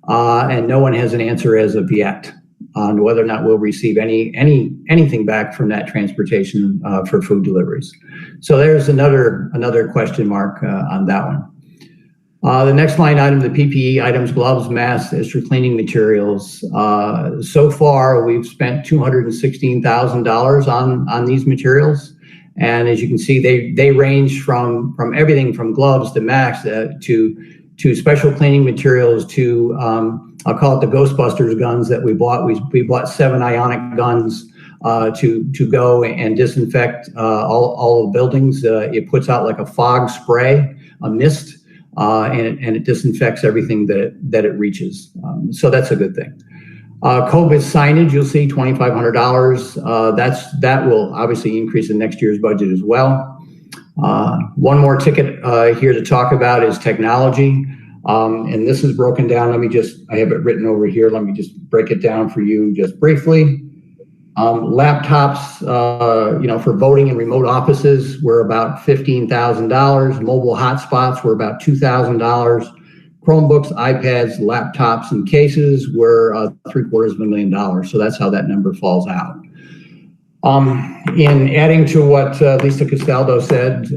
and no one has an answer as of yet on whether or not we'll receive anything back from that transportation for food deliveries. So there's another question mark on that one. The next line item, the PPE items, gloves, masks, extra cleaning materials. So far, we've spent $216,000 on these materials. And as you can see, they range from everything from gloves to masks to special cleaning materials to, I'll call it the Ghostbusters guns that we bought. We bought 7 ionic guns to go and disinfect all the buildings. It puts out like a fog spray, a mist, and it disinfects everything that it reaches. So that's a good thing. COVID signage, you'll see $2,500. That will obviously increase in next year's budget as well. One more ticket here to talk about is technology. And this is broken down. I have it written over here. Let me just break it down for you just briefly. Laptops, for voting in remote offices were about $15,000. Mobile hotspots were about $2,000. Chromebooks, iPads, laptops, and cases were $750,000. So that's how that number falls out. In adding to what Lisa Castaldo said,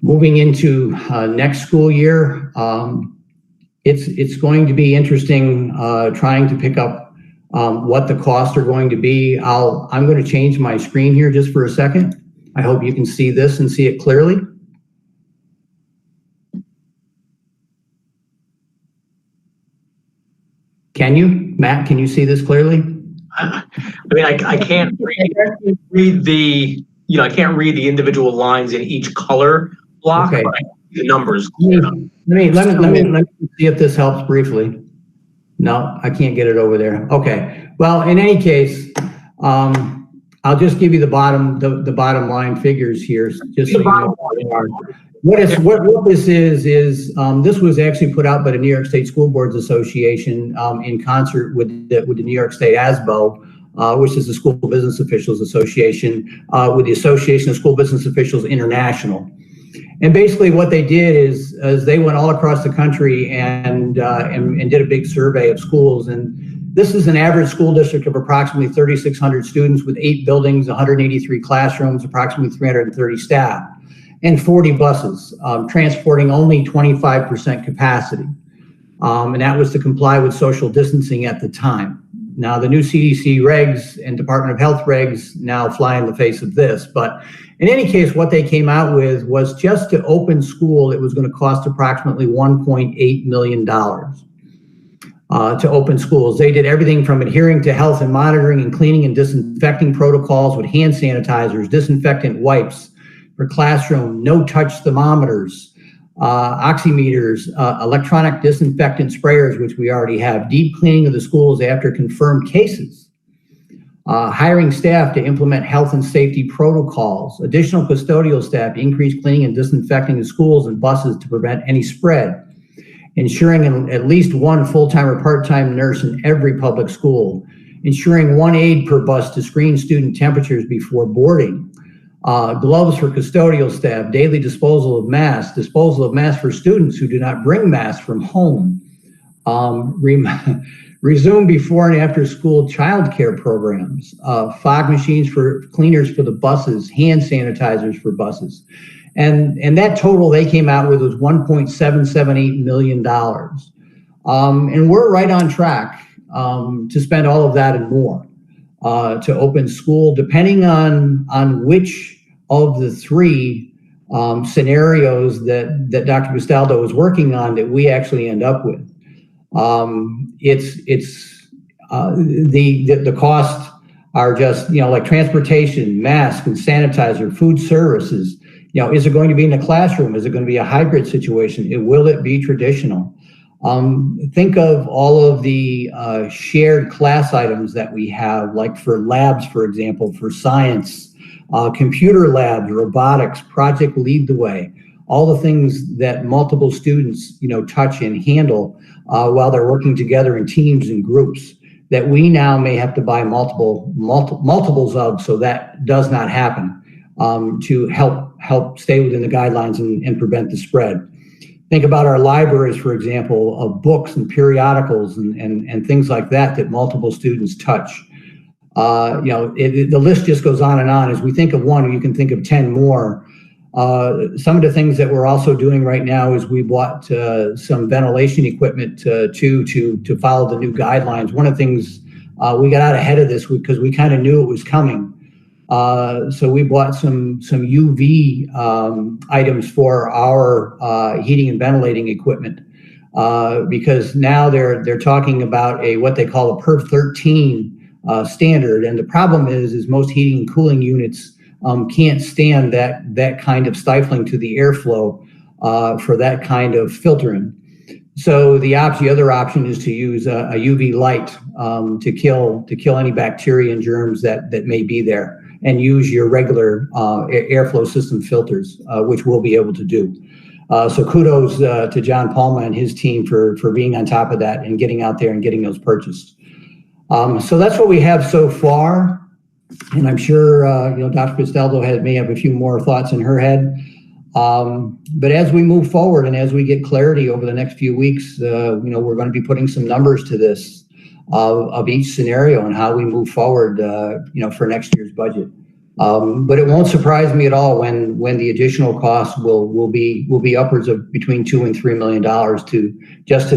moving into next school year, it's going to be interesting trying to pick up what the costs are going to be. I'm going to change my screen here just for a second. I hope you can see this and see it clearly. Can you, Matt, can you see this clearly? I can't read the, I can't read the individual lines in each color block. Okay. But the numbers. Let me see if this helps briefly. No, I can't get it over there. Okay. Well, in any case, I'll just give you the bottom line figures here, just so you know what they are. What this is this was actually put out by the New York State School Boards Association in concert with the New York State ASBO, which is the School Business Officials Association, with the Association of School Business Officials International. And basically what they did is they went all across the country and did a big survey of schools. And this is an average school district of approximately 3,600 students with 8 buildings, 183 classrooms, approximately 330 staff, and 40 buses, transporting only 25% capacity. And that was to comply with social distancing at the time. Now, the new CDC regs and Department of Health regs now fly in the face of this. But in any case, what they came out with was just to open school, it was going to cost approximately $1.8 million to open schools. They did everything from adhering to health and monitoring and cleaning and disinfecting protocols with hand sanitizers, disinfectant wipes for classroom, no-touch thermometers, oximeters, electronic disinfectant sprayers, which we already have, deep cleaning of the schools after confirmed cases, hiring staff to implement health and safety protocols, additional custodial staff, increased cleaning and disinfecting the schools and buses to prevent any spread, ensuring at least one full-time or part-time nurse in every public school, ensuring one aide per bus to screen student temperatures before boarding, gloves for custodial staff, daily disposal of masks for students who do not bring masks from home, resume before and after school childcare programs, fog machines for cleaners for the buses, hand sanitizers for buses. And that total they came out with was $1.778 million. And we're right on track to spend all of that and more to open school, depending on which of the 3 scenarios that Dr. Bustaldo is working on that we actually end up with. The costs are just, like transportation, masks and sanitizer, food services. Is it going to be in the classroom? Is it going to be a hybrid situation? Will it be traditional? Think of all of the shared class items that we have, like for labs, for example, for science, computer labs, robotics, Project Lead the Way, all the things that multiple students, touch and handle while they're working together in teams and groups that we now may have to buy multiples of, so that does not happen, to help stay within the guidelines and prevent the spread. Think about our libraries, for example, of books and periodicals and things like that multiple students touch. The list just goes on and on. As we think of one, you can think of 10 more. Some of the things that we're also doing right now is we bought some ventilation equipment to follow the new guidelines. One of the things we got out ahead of this because we kind of knew it was coming. So we bought some UV items for our heating and ventilating equipment because now they're talking about what they call a PERV 13 standard, and the problem is most heating and cooling units can't stand that kind of stifling to the airflow for that kind of filtering. So the other option is to use a UV light to kill any bacteria and germs that may be there, and use your regular airflow system filters, which we'll be able to do. So kudos to John Palma and his team for being on top of that and getting out there and getting those purchased. So that's what we have so far. And I'm sure, Dr. Bustaldo may have a few more thoughts in her head. But as we move forward and as we get clarity over the next few weeks, we're going to be putting some numbers to this of each scenario and how we move forward, for next year's budget. But it won't surprise me at all when the additional costs will be upwards of between $2 and $3 million to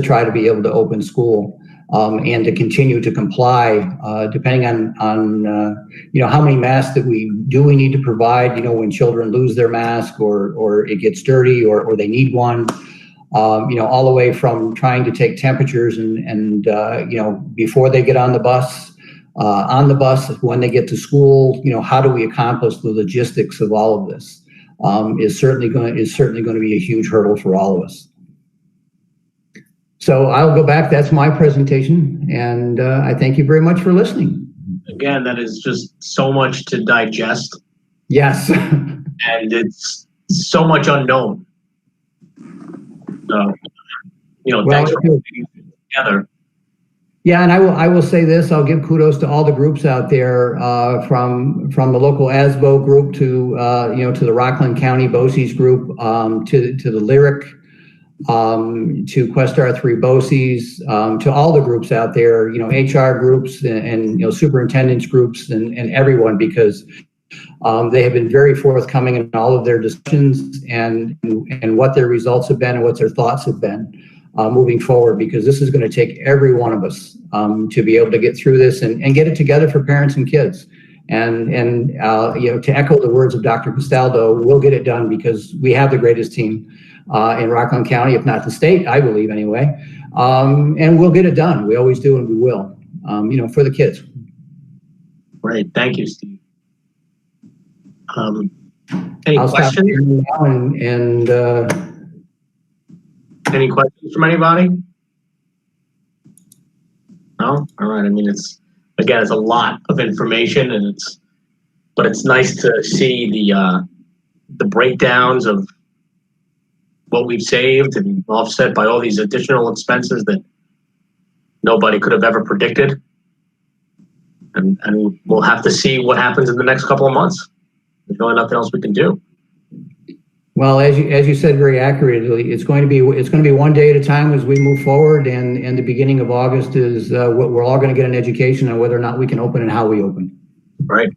try to be able to open school. And to continue to comply, depending on how many masks that we need to provide, when children lose their mask or it gets dirty or they need one, all the way from trying to take temperatures and before they get on the bus, when they get to school, how do we accomplish the logistics of all of this? is certainly going to be a huge hurdle for all of us. So I'll go back. That's my presentation, and I thank you very much for listening. Again, that is just so much to digest. Yes. And it's so much unknown. So, thanks for putting it together. Yeah, and I will say this. I'll give kudos to all the groups out there, from the local ASBO group to to the Rockland County BOCES group, to the Lyric, to Questar 3 BOCES, to all the groups out there, HR groups and superintendents groups and everyone, because they have been very forthcoming in all of their discussions and what their results have been and what their thoughts have been moving forward, because this is going to take every one of us to be able to get through this and get it together for parents and kids. And to echo the words of Dr. Castaldo, we'll get it done because we have the greatest team in Rockland County, if not the state, I believe anyway. And we'll get it done. We always do, and we will, for the kids. Great. Thank you, Steve. Any I'll questions? stop here now and Any questions from anybody? No? All right. I mean, it's a lot of information, but it's nice to see the breakdowns of what we've saved and offset by all these additional expenses that nobody could have ever predicted. And we'll have to see what happens in the next couple of months. There's really nothing else we can do. Well, as you said very accurately, it's going to be one day at a time as we move forward, and the beginning of August is what we're all going to get an education on whether or not we can open and how we open. Right.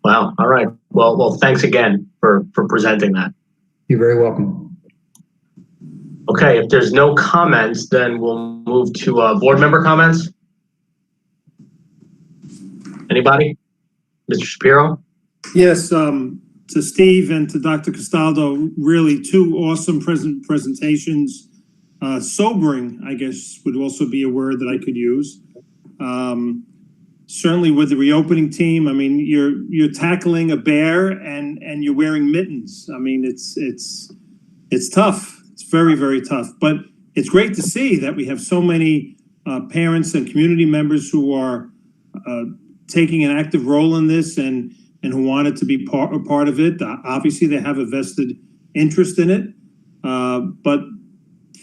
Wow. All right. Well, thanks again for presenting that. You're very welcome. Okay. If there's no comments, then we'll move to board member comments. Anybody? Mr. Shapiro? Yes, to Steve and to Dr. Castaldo, really two awesome presentations. Sobering, I guess, would also be a word that I could use. Certainly with the reopening team, I mean, you're tackling a bear and you're wearing mittens. I mean, it's tough. It's very, very tough. But it's great to see that we have so many parents and community members who are taking an active role in this and who wanted to be part of it. Obviously, they have a vested interest in it, but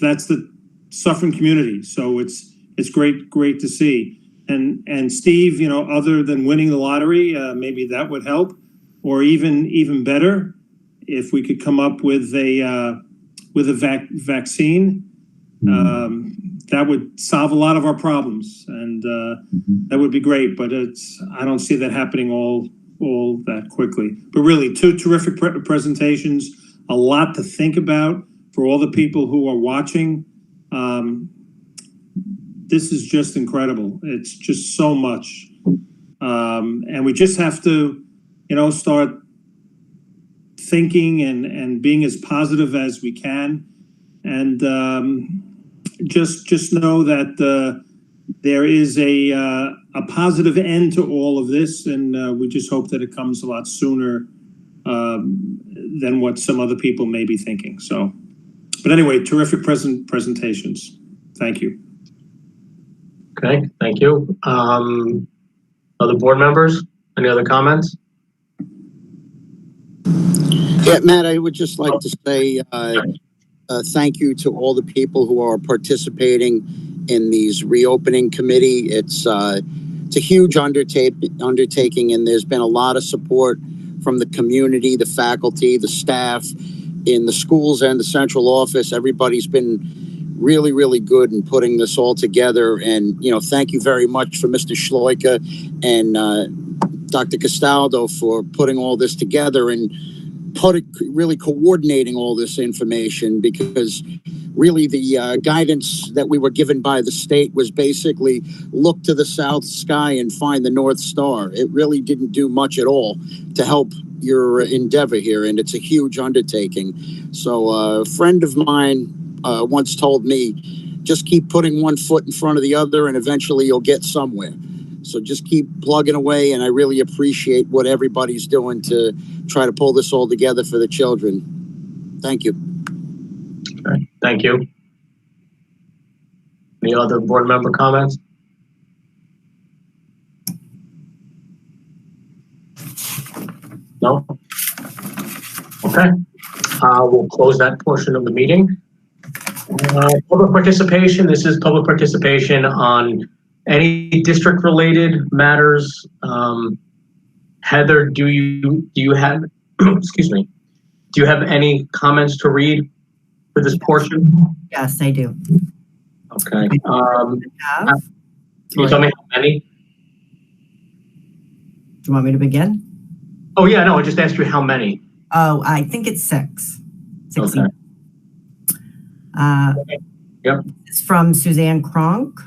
that's the Suffern community. So it's great to see. And Steve, other than winning the lottery, maybe that would help, or even better, if we could come up with a vaccine. That would solve a lot of our problems, and that would be great. But I don't see that happening all that quickly. But really, two terrific presentations, a lot to think about for all the people who are watching. This is just incredible. It's just so much, and we just have to, start thinking and being as positive as we can, and just know that there is a positive end to all of this, and we just hope that it comes a lot sooner than what some other people may be thinking. So, but anyway, terrific presentations. Thank you. Okay, thank you. Other board members, any other comments? Yeah, Matt, I would just like to say thank you to all the people who are participating in these reopening committee. It's a huge undertaking, and there's been a lot of support from the community, the faculty, the staff in the schools and the central office. Everybody's been really, really good in putting this all together. And, thank you very much for Mr. Schloika and Dr. Castaldo for putting all this together and really coordinating all this information, because really the guidance that we were given by the state was basically look to the south sky and find the North Star. It really didn't do much at all to help your endeavor here, and it's a huge undertaking. So a friend of mine once told me, just keep putting one foot in front of the other and eventually you'll get somewhere. So just keep plugging away, and I really appreciate what everybody's doing to try to pull this all together for the children. Thank you. Okay, thank you. Any other board member comments? No? Okay. We'll close that portion of the meeting. Public participation. This is public participation on any district-related matters. Heather, do you have excuse me? Do you have any comments to read for this portion? Yes, I do. Okay. Can you tell me how many? Do you want me to begin? Oh yeah, no, I just asked you how many. Oh, I think it's 6. 16. Okay. Yep. It's from Suzanne Kronk.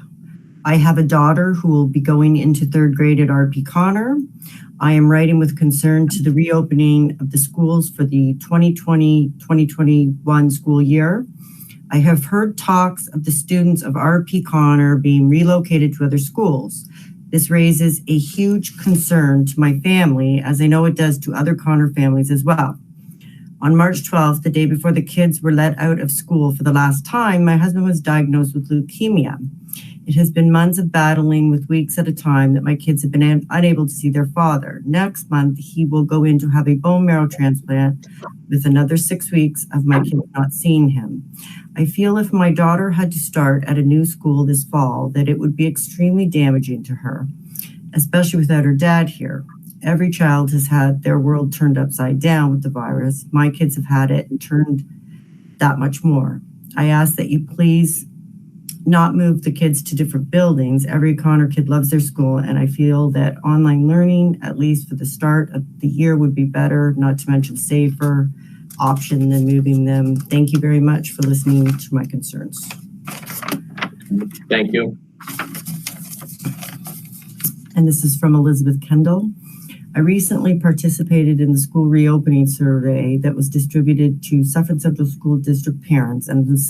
I have a daughter who will be going into 3rd grade at RP Connor. I am writing with concern to the reopening of the schools for the 2020-2021 school year. I have heard talks of the students of RP Connor being relocated to other schools. This raises a huge concern to my family, as I know it does to other Connor families as well. On March 12th, the day before the kids were let out of school for the last time, my husband was diagnosed with leukemia. It has been months of battling with weeks at a time that my kids have been unable to see their father. Next month, he will go in to have a bone marrow transplant with another 6 weeks of my kids not seeing him. I feel if my daughter had to start at a new school this fall, that it would be extremely damaging to her, especially without her dad here. Every child has had their world turned upside down with the virus. My kids have had it and turned that much more. I ask that you please not move the kids to different buildings. Every Connor kid loves their school, and I feel that online learning, at least for the start of the year, would be better, not to mention safer option than moving them. Thank you very much for listening to my concerns. Thank you. And this is from Elizabeth Kendall. I recently participated in the school reopening survey that was distributed to Suffern Central School District parents and was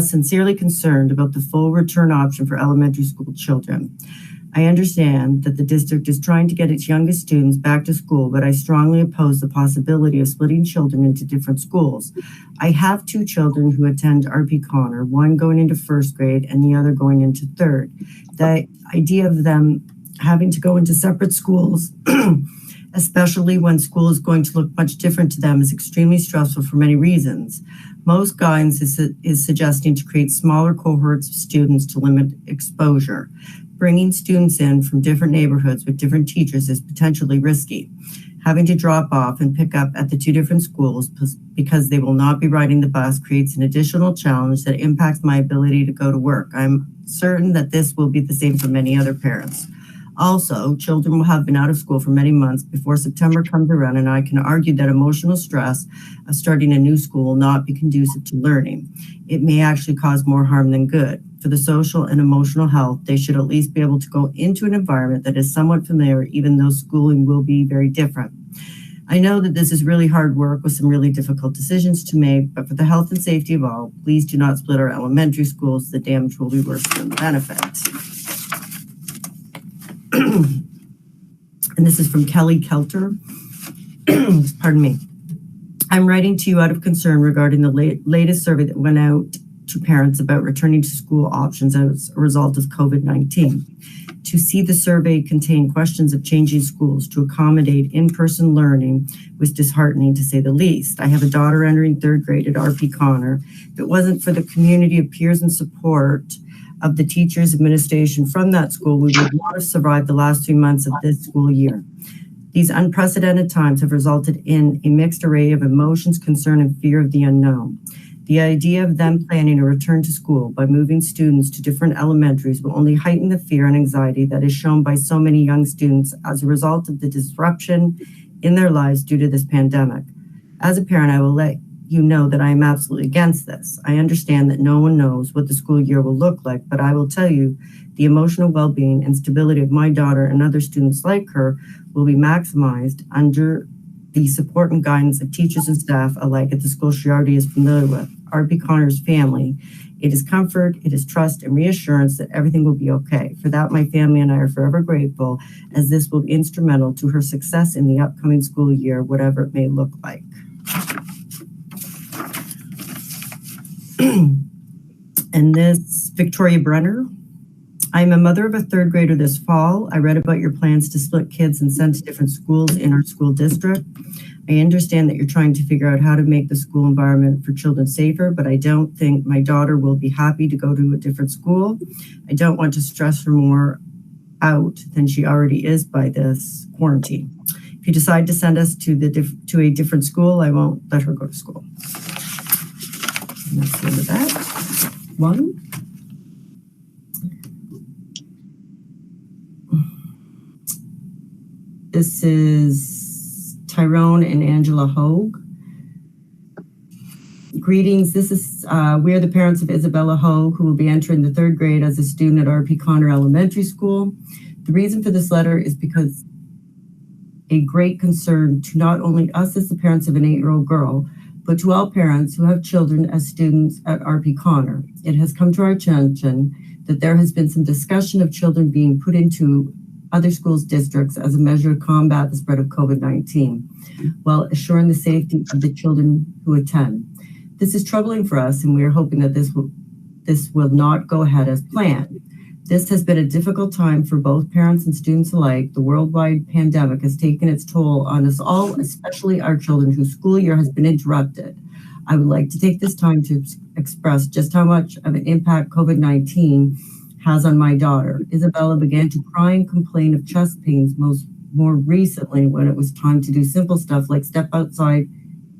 sincerely concerned about the full return option for elementary school children. I understand that the district is trying to get its youngest students back to school, but I strongly oppose the possibility of splitting children into different schools. I have 2 children who attend RP Connor, one going into 1st grade and the other going into 3rd. The idea of them having to go into separate schools, especially when school is going to look much different to them, is extremely stressful for many reasons. Most guidance is suggesting to create smaller cohorts of students to limit exposure. Bringing students in from different neighborhoods with different teachers is potentially risky. Having to drop off and pick up at the 2 different schools because they will not be riding the bus creates an additional challenge that impacts my ability to go to work. I'm certain that this will be the same for many other parents. Also, children will have been out of school for many months before September comes around, and I can argue that emotional stress of starting a new school will not be conducive to learning. It may actually cause more harm than good. For the social and emotional health, they should at least be able to go into an environment that is somewhat familiar, even though schooling will be very different. I know that this is really hard work with some really difficult decisions to make, but for the health and safety of all, please do not split our elementary schools. The damage will be worse than the benefit. And this is from Kelly Kelter. Pardon me. I'm writing to you out of concern regarding the latest survey that went out to parents about returning to school options as a result of COVID-19. To see the survey contain questions of changing schools to accommodate in-person learning was disheartening, to say the least. I have a daughter entering 3rd grade at RP Connor. If it wasn't for the community of peers and support of the teachers, administration from that school, we would not have survived the last 3 months of this school year. These unprecedented times have resulted in a mixed array of emotions, concern, and fear of the unknown. The idea of them planning a return to school by moving students to different elementaries will only heighten the fear and anxiety that is shown by so many young students as a result of the disruption in their lives due to this pandemic. As a parent, I will let you know that I am absolutely against this. I understand that no one knows what the school year will look like, but I will tell you the emotional well-being and stability of my daughter and other students like her will be maximized under the support and guidance of teachers and staff alike at the school she already is familiar with. R.P. Connor's family. It is comfort, it is trust and reassurance that everything will be okay. For that, my family and I are forever grateful, as this will be instrumental to her success in the upcoming school year, whatever it may look like. And this, Victoria Brenner. I'm a mother of a third grader this fall. I read about your plans to split kids and send to different schools in our school district. I understand that you're trying to figure out how to make the school environment for children safer, but I don't think my daughter will be happy to go to a different school. I don't want to stress her more out than she already is by this quarantine. If you decide to send us to a different school, I won't let her go to school. And that's the end of that one. This is Tyrone and Angela Hogue. Greetings, this is, we are the parents of Isabella Hogue, who will be entering the third grade as a student at R.P. Connor Elementary School. The reason for this letter is because a great concern to not only us as the parents of an 8-year-old girl, but to all parents who have children as students at R.P. Connor. It has come to our attention that there has been some discussion of children being put into other schools' districts as a measure to combat the spread of COVID-19, while assuring the safety of the children who attend. This is troubling for us, and we are hoping that this will not go ahead as planned. This has been a difficult time for both parents and students alike. The worldwide pandemic has taken its toll on us all, especially our children whose school year has been interrupted. I would like to take this time to express just how much of an impact COVID-19 has on my daughter. Isabella began to cry and complain of chest pains more recently when it was time to do simple stuff like step outside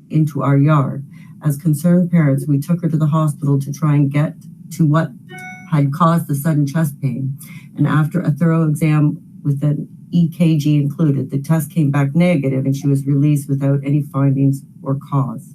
into our yard. As concerned parents, we took her to the hospital to try and get to what had caused the sudden chest pain. And after a thorough exam with an EKG included, the test came back negative and she was released without any findings or cause.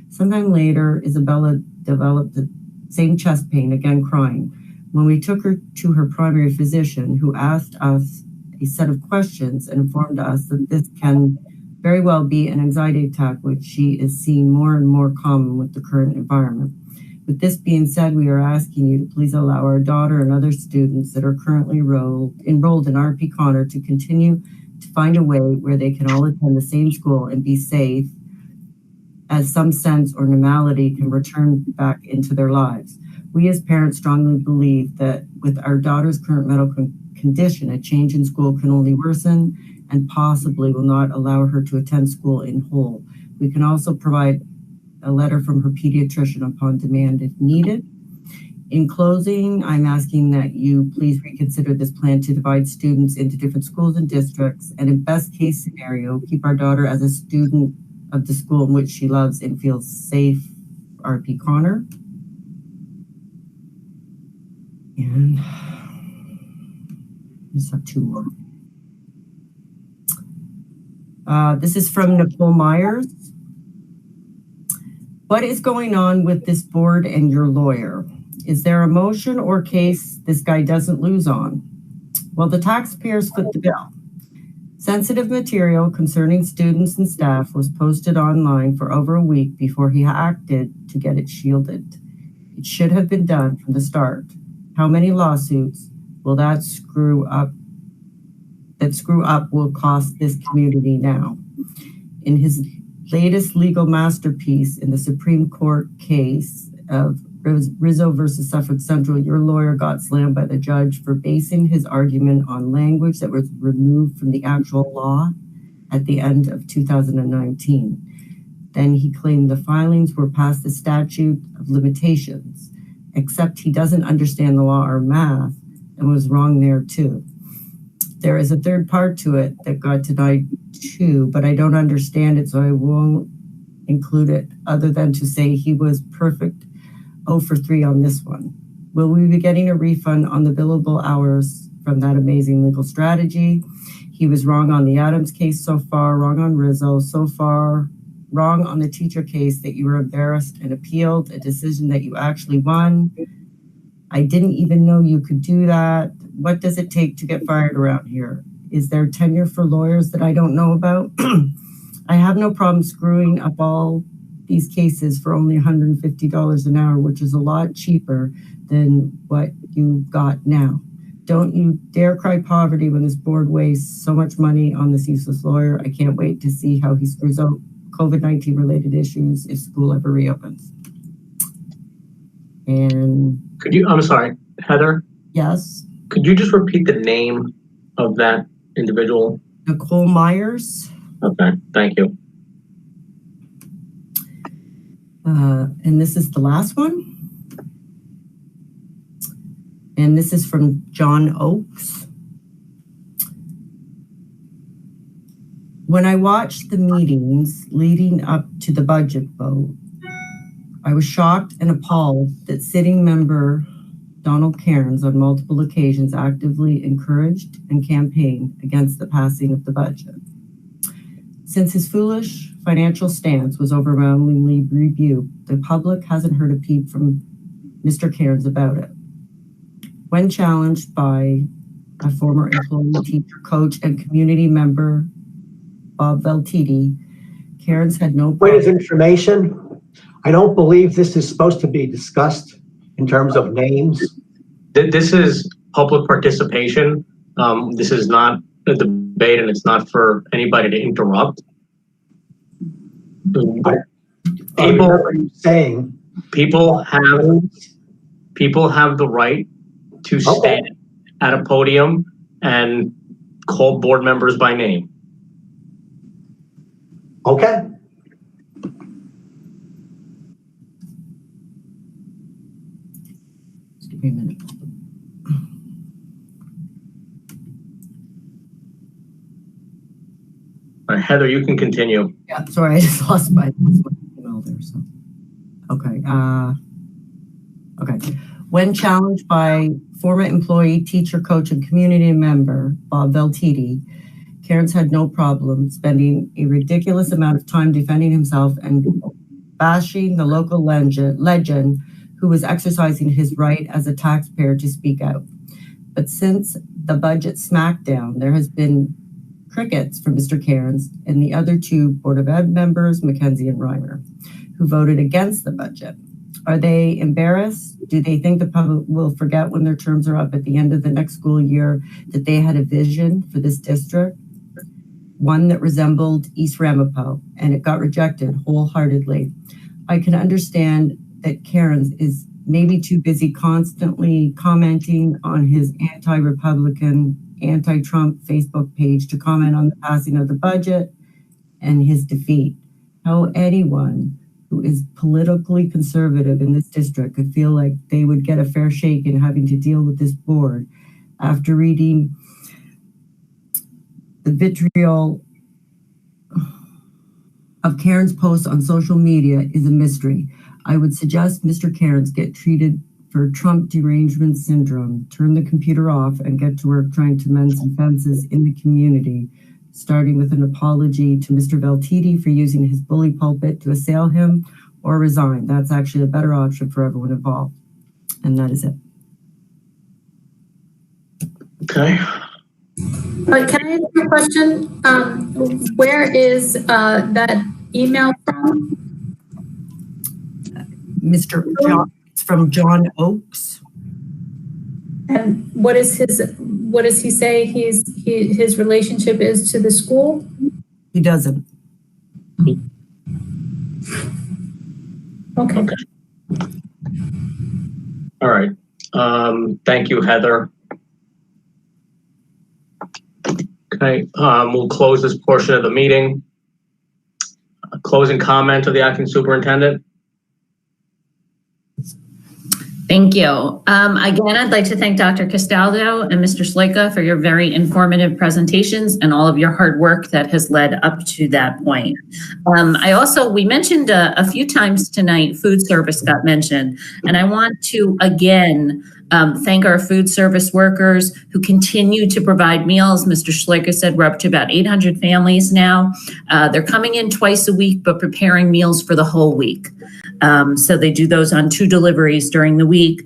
Sometime later, Isabella developed the same chest pain, again crying. When we took her to her primary physician, who asked us a set of questions and informed us that this can very well be an anxiety attack, which she is seeing more and more common with the current environment. With this being said, we are asking you to please allow our daughter and other students that are currently enrolled in R.P. Connor to continue to find a way where they can all attend the same school and be safe, as some sense or normality can return back into their lives. We as parents strongly believe that with our daughter's current medical condition, a change in school can only worsen and possibly will not allow her to attend school in whole. We can also provide a letter from her pediatrician upon demand if needed. In closing, I'm asking that you please reconsider this plan to divide students into different schools and districts, and in best case scenario, keep our daughter as a student of the school in which she loves and feels safe, R.P. Connor. And I just have two more. This is from Nicole Myers. What is going on with this board and your lawyer? Is there a motion or case this guy doesn't lose on? Well, the taxpayers foot the bill. Sensitive material concerning students and staff was posted online for over a week before he acted to get it shielded. It should have been done from the start. How many lawsuits will that screw up will cost this community now? In his latest legal masterpiece in the Supreme Court case of Rizzo versus Suffern Central, your lawyer got slammed by the judge for basing his argument on language that was removed from the actual law at the end of 2019. Then he claimed the filings were past the statute of limitations, except he doesn't understand the law or math and was wrong there too. There is a third part to it that got denied too, but I don't understand it, so I won't include it other than to say he was perfect 0 for 3 on this one. Will we be getting a refund on the billable hours from that amazing legal strategy? He was wrong on the Adams case so far, wrong on Rizzo so far, wrong on the teacher case that you were embarrassed and appealed, a decision that you actually won. I didn't even know you could do that. What does it take to get fired around here? Is there tenure for lawyers that I don't know about? I have no problem screwing up all these cases for only $150 an hour, which is a lot cheaper than what you've got now. Don't you dare cry poverty when this board wastes so much money on this useless lawyer. I can't wait to see how he screws out COVID-19 related issues if school ever reopens. And I'm sorry, Heather, yes, could you just repeat the name of that individual? Nicole Myers. Okay, thank you. And this is the last one. And this is from John Oakes. When I watched the meetings leading up to the budget vote, I was shocked and appalled that sitting member Donald Cairns on multiple occasions actively encouraged and campaigned against the passing of the budget. Since his foolish financial stance was overwhelmingly rebuked, the public hasn't heard a peep from Mr. Cairns about it. When challenged by a former employee, teacher, coach, and community member, Bob Veltiti, Cairns had no Point of information, I don't believe this is supposed to be discussed in terms of names. This is public participation. This is not a debate, and it's not for anybody to interrupt. People have the right to stand at a podium and call board members by name. Okay. Just give me a minute. All right, Heather, you can continue. Yeah, sorry, I just lost my email there. So, okay. Okay. When challenged by former employee, teacher, coach, and community member Bob Veltiti, Cairns had no problem spending a ridiculous amount of time defending himself and bashing the local legend who was exercising his right as a taxpayer to speak out. But since the budget smackdown, there has been crickets from Mr. Cairns and the other two Board of Ed members, Mackenzie and Reimer, who voted against the budget. Are they embarrassed? Do they think the public will forget when their terms are up at the end of the next school year that they had a vision for this district? One that resembled East Ramapo, and it got rejected wholeheartedly. I can understand that Cairns is maybe too busy constantly commenting on his anti-Republican, anti-Trump Facebook page to comment on the passing of the budget and his defeat. How anyone who is politically conservative in this district could feel like they would get a fair shake in having to deal with this board after reading the vitriol of Cairns' posts on social media is a mystery. I would suggest Mr. Cairns get treated for Trump derangement syndrome, turn the computer off, and get to work trying to mend some fences in the community, starting with an apology to Mr. Veltiti for using his bully pulpit to assail him, or resign. That's actually a better option for everyone involved. And that is it. Okay. Can I ask you a question? Where is that email from? Mr. John, it's from John Oakes. And what does he say his relationship is to the school? He doesn't. Okay. All right. Thank you, Heather. Okay, we'll close this portion of the meeting. Closing comment of the acting superintendent. Thank you. Again, I'd like to thank Dr. Castaldo and Mr. Sloika for your very informative presentations and all of your hard work that has led up to that point. We mentioned a few times tonight, food service got mentioned, and I want to again thank our food service workers who continue to provide meals. Mr. Schleicher said we're up to about 800 families now. They're coming in twice a week, but preparing meals for the whole week. So they do those on 2 deliveries during the week.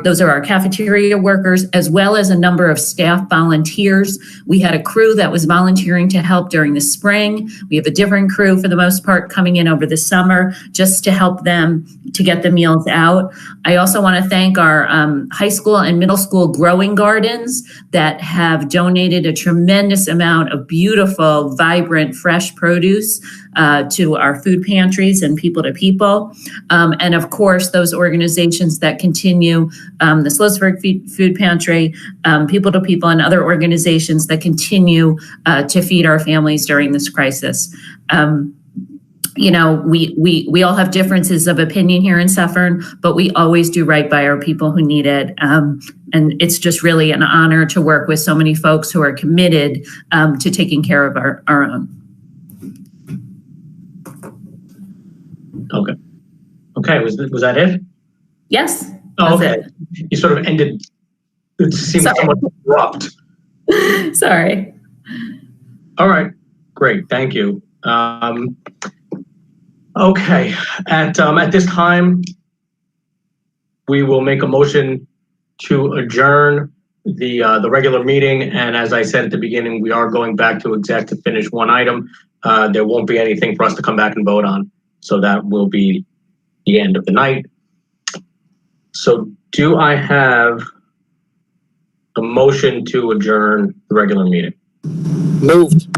Those are our cafeteria workers, as well as a number of staff volunteers. We had a crew that was volunteering to help during the spring. We have a different crew for the most part coming in over the summer just to help them to get the meals out. I also want to thank our high school and middle school growing gardens that have donated a tremendous amount of beautiful, vibrant, fresh produce to our food pantries and people to people. And of course, those organizations that continue, the Sloatsburg Food Pantry, People to People, and other organizations that continue to feed our families during this crisis. You know, we all have differences of opinion here in Suffern, but we always do right by our people who need it. And it's just really an honor to work with so many folks who are committed to taking care of our own. Okay. Okay, was that it? Yes. Oh, okay. You sort of ended, it seemed somewhat abrupt. Sorry. All right, great, thank you. Okay, at this time, we will make a motion to adjourn the regular meeting. And as I said at the beginning, we are going back to exec to finish one item. There won't be anything for us to come back and vote on. So that will be the end of the night. So do I have a motion to adjourn the regular meeting? Moved.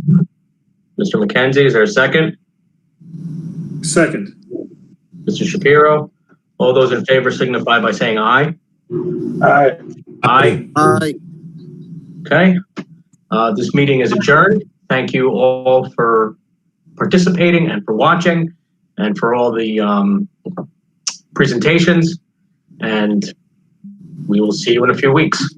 Mr. McKenzie, is there a second? Second. Mr. Shapiro, all those in favor signify by saying aye. Aye. Aye. Aye. Okay. This meeting is adjourned. Thank you all for participating and for watching and for all the presentations. And we will see you in a few weeks.